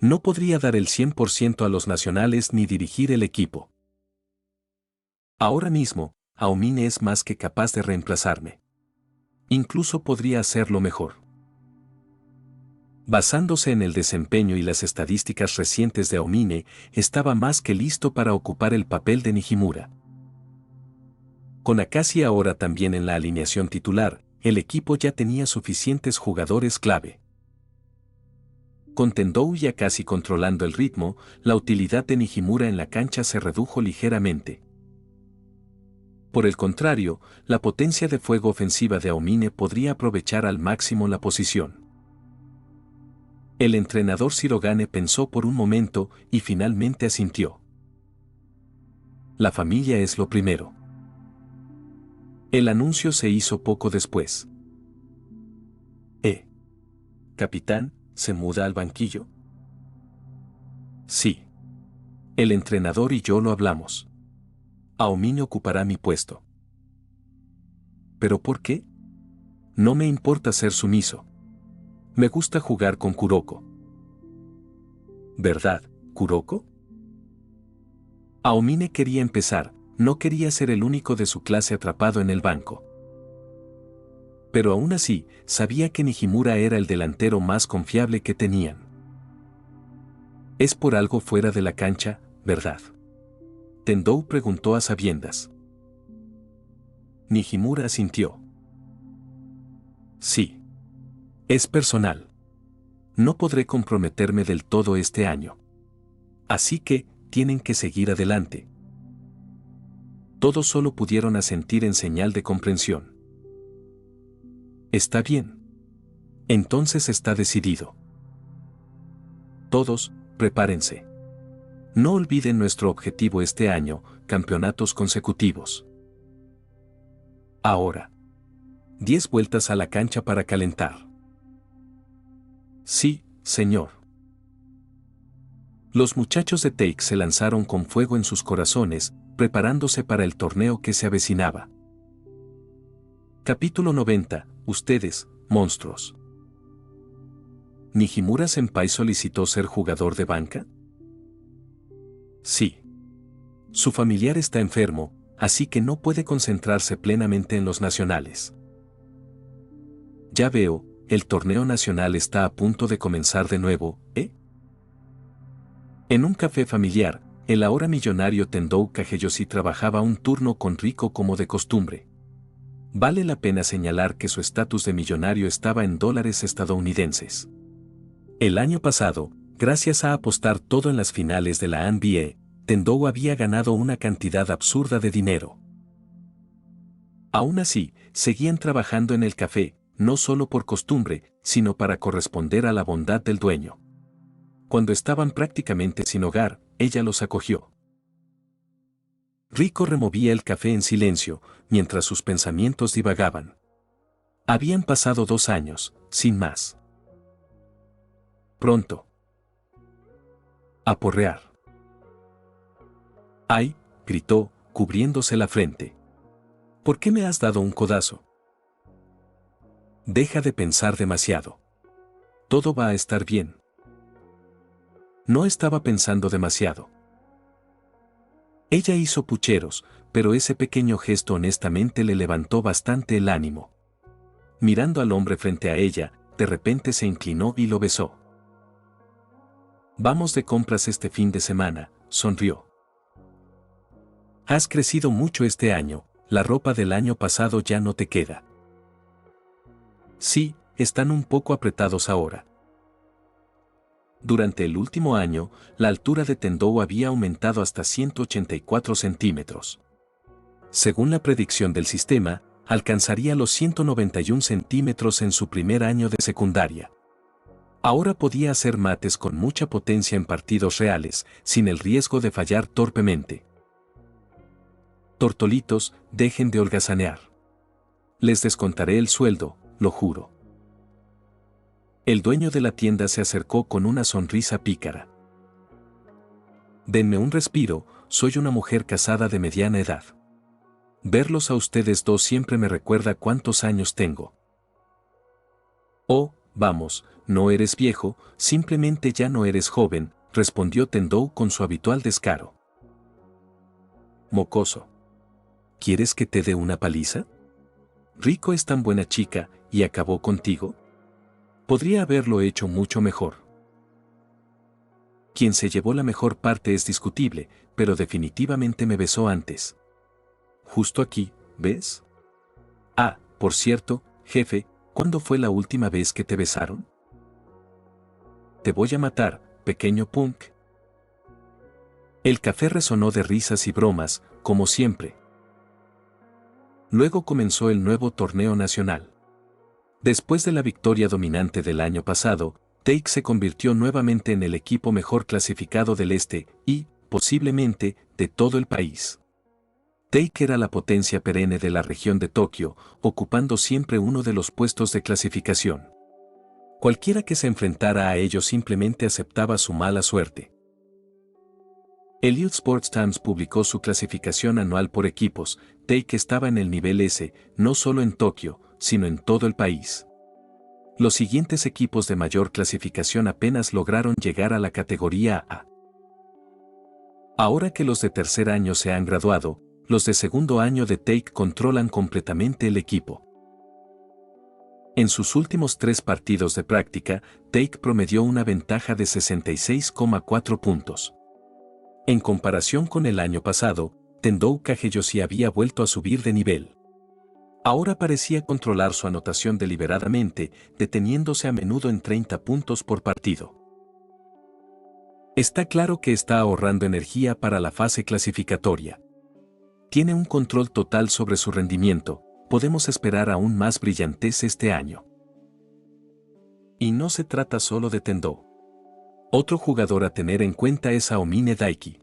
No podría dar el 100% a los nacionales ni dirigir el equipo. Ahora mismo, Aomine es más que capaz de reemplazarme. Incluso podría hacerlo mejor. Basándose en el desempeño y las estadísticas recientes de Aomine, estaba más que listo para ocupar el papel de Nijimura. Con Akashi ahora también en la alineación titular, el equipo ya tenía suficientes jugadores clave. Con Tendou y Akashi controlando el ritmo, la utilidad de Nijimura en la cancha se redujo ligeramente. Por el contrario, la potencia de fuego ofensiva de Aomine podría aprovechar al máximo la posición. El entrenador Shirogane pensó por un momento y finalmente asintió. La familia es lo primero. El anuncio se hizo poco después. Capitán, ¿se muda al banquillo? Sí. El entrenador y yo lo hablamos. Aomine ocupará mi puesto. ¿Pero por qué? No me importa ser sumiso. Me gusta jugar con Kuroko. ¿Verdad, Kuroko? Aomine quería empezar, no quería ser el único de su clase atrapado en el banco. Pero aún así, sabía que Nijimura era el delantero más confiable que tenían. Es por algo fuera de la cancha, ¿verdad? Tendou preguntó a sabiendas. Nijimura asintió. Sí. Es personal. No podré comprometerme del todo este año. Así que, tienen que seguir adelante. Todos solo pudieron asentir en señal de comprensión. Está bien. Entonces está decidido. Todos, prepárense. No olviden nuestro objetivo este año, campeonatos consecutivos. Ahora. 10 vueltas a la cancha para calentar. Sí, señor. Los muchachos de Take se lanzaron con fuego en sus corazones, preparándose para el torneo que se avecinaba. Capítulo 90. Ustedes, monstruos. ¿Nijimura Senpai solicitó ser jugador de banca? Sí. Su familiar está enfermo, así que no puede concentrarse plenamente en los nacionales. Ya veo, el torneo nacional está a punto de comenzar de nuevo, ¿eh? En un café familiar, el ahora millonario Tendou Kageyoshi trabajaba un turno con Rico como de costumbre. Vale la pena señalar que su estatus de millonario estaba en dólares estadounidenses. El año pasado, gracias a apostar todo en las finales de la NBA, Tendou había ganado una cantidad absurda de dinero. Aún así, seguían trabajando en el café, no solo por costumbre, sino para corresponder a la bondad del dueño. Cuando estaban prácticamente sin hogar, ella los acogió. Rico removía el café en silencio, mientras sus pensamientos divagaban. Habían pasado 2 años, sin más. Pronto. A porrear. ¡Ay!, gritó, cubriéndose la frente. ¿Por qué me has dado un codazo? Deja de pensar demasiado. Todo va a estar bien. No estaba pensando demasiado. Ella hizo pucheros, pero ese pequeño gesto honestamente le levantó bastante el ánimo. Mirando al hombre frente a ella, de repente se inclinó y lo besó. Vamos de compras este fin de semana, sonrió. Has crecido mucho este año, la ropa del año pasado ya no te queda. Sí, están un poco apretados ahora. Durante el último año, la altura de Tendou había aumentado hasta 184 centímetros. Según la predicción del sistema, alcanzaría los 191 centímetros en su primer año de secundaria. Ahora podía hacer mates con mucha potencia en partidos reales, sin el riesgo de fallar torpemente. Tortolitos, dejen de holgazanear. Les descontaré el sueldo, lo juro. El dueño de la tienda se acercó con una sonrisa pícara. Denme un respiro, soy una mujer casada de mediana edad. Verlos a ustedes dos siempre me recuerda cuántos años tengo. Oh, vamos, no eres viejo, simplemente ya no eres joven, respondió Tendou con su habitual descaro. Mocoso. ¿Quieres que te dé una paliza? Rico es tan buena chica, y acabó contigo. Podría haberlo hecho mucho mejor. Quien se llevó la mejor parte es discutible, pero definitivamente me besó antes. Justo aquí, ¿ves? Ah, por cierto, jefe, ¿cuándo fue la última vez que te besaron? Te voy a matar, pequeño punk. El café resonó de risas y bromas, como siempre. Luego comenzó el nuevo torneo nacional. Después de la victoria dominante del año pasado, Take se convirtió nuevamente en el equipo mejor clasificado del este y, posiblemente, de todo el país. Take era la potencia perenne de la región de Tokio, ocupando siempre uno de los puestos de clasificación. Cualquiera que se enfrentara a ellos simplemente aceptaba su mala suerte. El Youth Sports Times publicó su clasificación anual por equipos. Take estaba en el nivel S, no solo en Tokio, sino en todo el país. Los siguientes equipos de mayor clasificación apenas lograron llegar a la categoría A. Ahora que los de tercer año se han graduado, los de segundo año de Take controlan completamente el equipo. En sus últimos 3 partidos de práctica, Take promedió una ventaja de 66,4 puntos. En comparación con el año pasado, Tendou Kageyoshi había vuelto a subir de nivel. Ahora parecía controlar su anotación deliberadamente, deteniéndose a menudo en 30 puntos por partido. Está claro que está ahorrando energía para la fase clasificatoria. Tiene un control total sobre su rendimiento, podemos esperar aún más brillantez este año. Y no se trata solo de Tendou. Otro jugador a tener en cuenta es Aomine Daiki.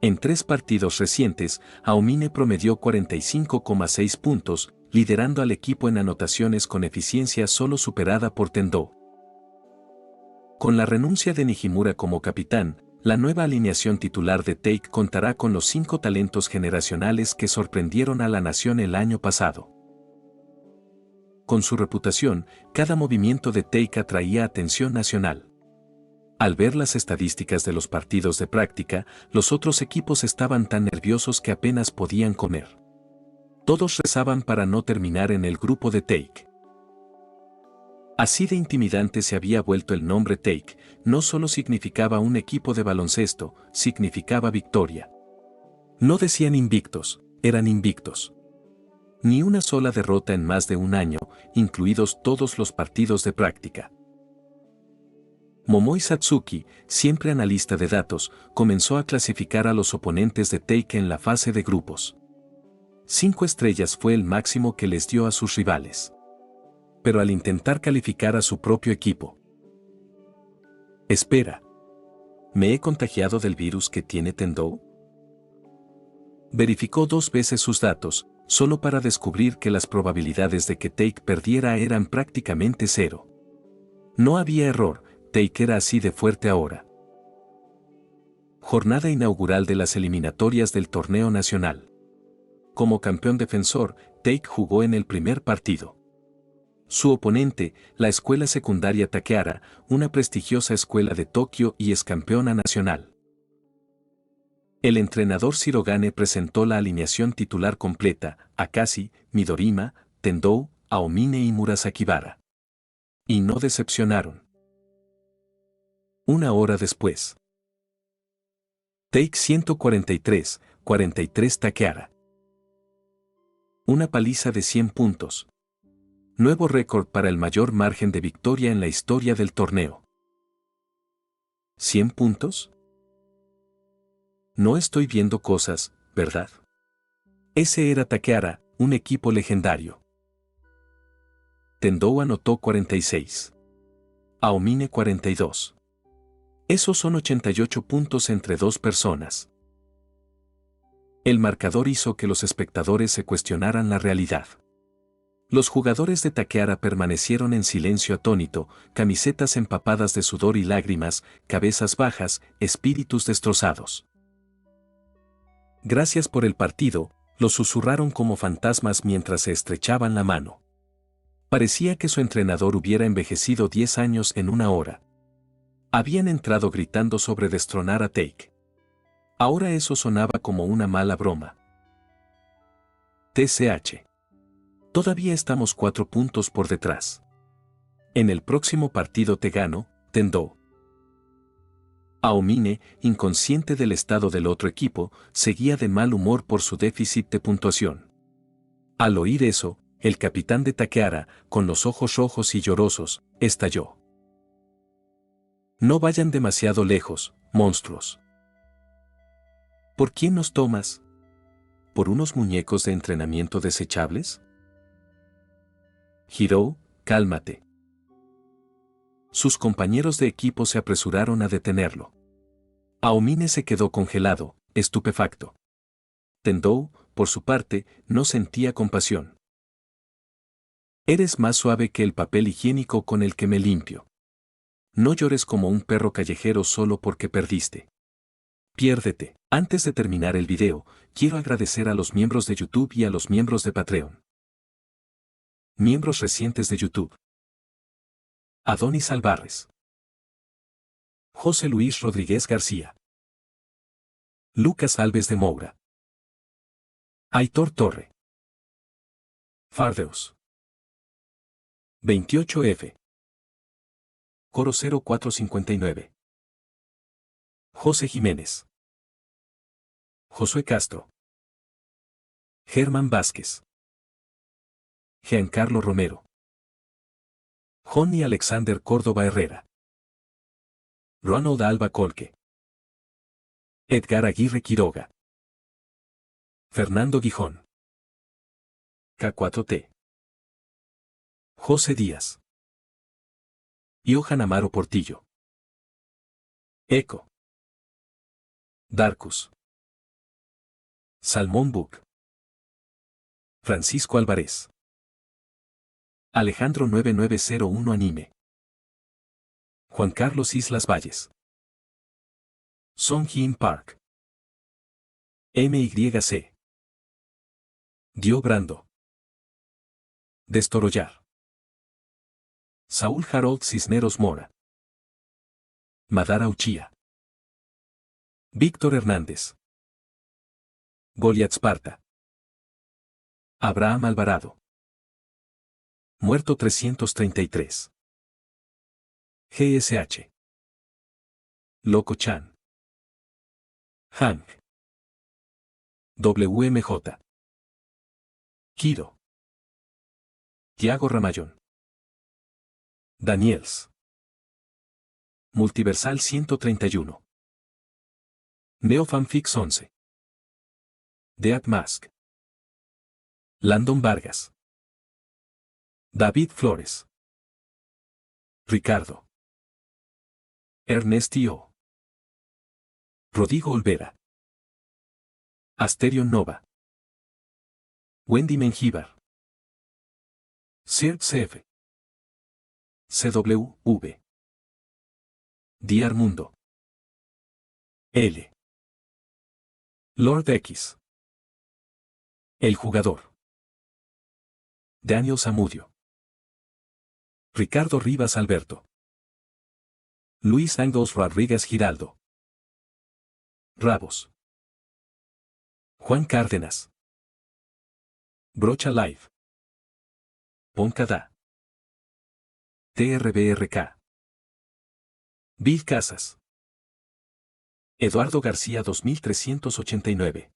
En 3 partidos recientes, Aomine promedió 45,6 puntos, liderando al equipo en anotaciones con eficiencia solo superada por Tendou. Con la renuncia de Nijimura como capitán, la nueva alineación titular de Take contará con los 5 talentos generacionales que sorprendieron a la nación el año pasado. Con su reputación, cada movimiento de Take atraía atención nacional. Al ver las estadísticas de los partidos de práctica, los otros equipos estaban tan nerviosos que apenas podían comer. Todos rezaban para no terminar en el grupo de Take. Así de intimidante se había vuelto el nombre Take, no solo significaba un equipo de baloncesto, significaba victoria. No decían invictos, eran invictos. Ni una sola derrota en más de un año, incluidos todos los partidos de práctica. Momoi Satsuki, siempre analista de datos, comenzó a clasificar a los oponentes de Take en la fase de grupos. 5 estrellas fue el máximo que les dio a sus rivales. Pero al intentar calificar a su propio equipo. Espera. ¿Me he contagiado del virus que tiene Tendou? Verificó 2 veces sus datos, solo para descubrir que las probabilidades de que Take perdiera eran prácticamente 0. No había error. Take era así de fuerte ahora. Jornada inaugural de las eliminatorias del torneo nacional. Como campeón defensor, Take jugó en el primer partido. Su oponente, la escuela secundaria Takehara, una prestigiosa escuela de Tokio y ex campeona nacional. El entrenador Shirogane presentó la alineación titular completa: Akashi, Midorima, Tendou, Aomine y Murasakibara. Y no decepcionaron. Una hora después. Take 143, 43 Takehara. Una paliza de 100 puntos. Nuevo récord para el mayor margen de victoria en la historia del torneo. ¿100 puntos? No estoy viendo cosas, ¿verdad? Ese era Takehara, un equipo legendario. Tendou anotó 46. Aomine 42. Esos son 88 puntos entre 2 personas. El marcador hizo que los espectadores se cuestionaran la realidad. Los jugadores de Taqueara permanecieron en silencio atónito, camisetas empapadas de sudor y lágrimas, cabezas bajas, espíritus destrozados. Gracias por el partido, los susurraron como fantasmas mientras se estrechaban la mano. Parecía que su entrenador hubiera envejecido 10 años en una hora. Habían entrado gritando sobre destronar a Take. Ahora eso sonaba como una mala broma. TCH. Todavía estamos 4 puntos por detrás. En el próximo partido te gano, Tendou. Aomine, inconsciente del estado del otro equipo, seguía de mal humor por su déficit de puntuación. Al oír eso, el capitán de Taqueara, con los ojos rojos y llorosos, estalló. No vayan demasiado lejos, monstruos. ¿Por quién nos tomas? ¿Por unos muñecos de entrenamiento desechables? Hirou, cálmate. Sus compañeros de equipo se apresuraron a detenerlo. Aomine se quedó congelado, estupefacto. Tendou, por su parte, no sentía compasión. Eres más suave que el papel higiénico con el que me limpio. No llores como un perro callejero solo porque perdiste. Piérdete. Antes de terminar el video, quiero agradecer a los miembros de YouTube y a los miembros de Patreon. Miembros recientes de YouTube. Adonis Alvarez. José Luis Rodríguez García. Lucas Alves de Moura. Aitor Torre. Fardeus. 28F. Coro 0459. José Jiménez. Josué Castro. Germán Vázquez. Giancarlo Romero. Johnny Alexander Córdoba Herrera. Ronald Alba Colque. Edgar Aguirre Quiroga. Fernando Gijón. K4T. José Díaz. Johan Amaro Portillo. Eco. Darkus. Salmón Book. Francisco Álvarez. Alejandro 9901 Anime. Juan Carlos Islas Valles. Song Hyun Park. MYC. Dio Brando. Destorollar. Saúl Harold Cisneros Mora. Madara Uchía. Víctor Hernández. Goliat Sparta. Abraham Alvarado. Muerto 333. GSH. Loco Chan. Hank. WMJ. Kiro. Tiago Ramayón. Daniels. Multiversal 131. Neofanfix 11. Dead Mask. Landon Vargas. David Flores. Ricardo. Ernestio. Rodrigo Olvera. Asterion Nova. Wendy Mengíbar. CF. CWV. Diar Mundo. L. Lord X. El jugador. Daniel Zamudio. Ricardo Rivas Alberto. Luis Angos Rodríguez Giraldo. Rabos. Juan Cárdenas. Brocha Live. Poncada. TRBRK. Bill Casas. Eduardo García 2389.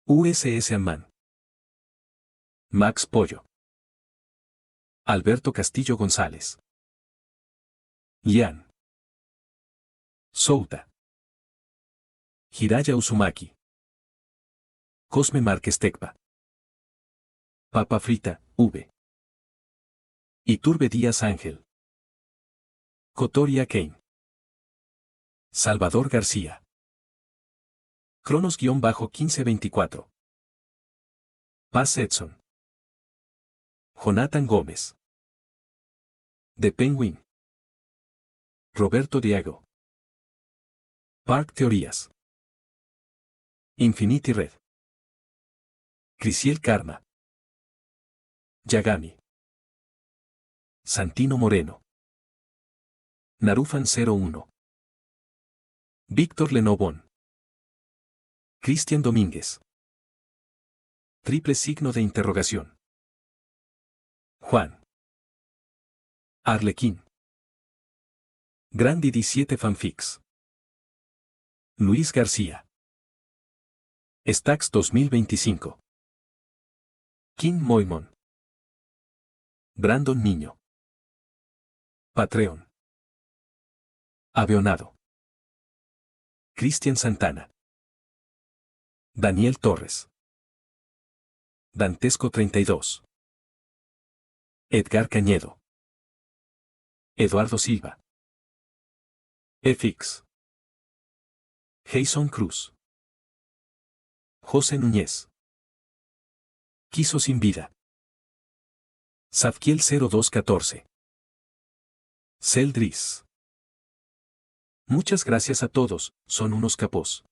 USS Amman. Max Pollo. Alberto Castillo González. Lian. Souta. Hiraya Uzumaki. Cosme Márquez Tecpa. Papa Frita, V. Iturbe Díaz Ángel. Cotoria Kane. Salvador García. Cronos-1524. Paz Edson. Jonathan Gómez. The Penguin. Roberto Diago. Park Teorías. Infinity Red. Crisiel Karma. Yagami. Santino Moreno. Narufan 01. Víctor Lenovón. Cristian Domínguez. Triple signo de interrogación. Juan. Arlequín. Grandi 17 Fanfics. Luis García. Stax 2025. Kim Moimon. Brandon Niño. Patreon. Avionado. Cristian Santana. Daniel Torres. Dantesco 32. Edgar Cañedo. Eduardo Silva. FX. Jason Cruz. José Núñez. Quiso sin vida. Safkiel 0214. Celdris. Muchas gracias a todos, son unos capos.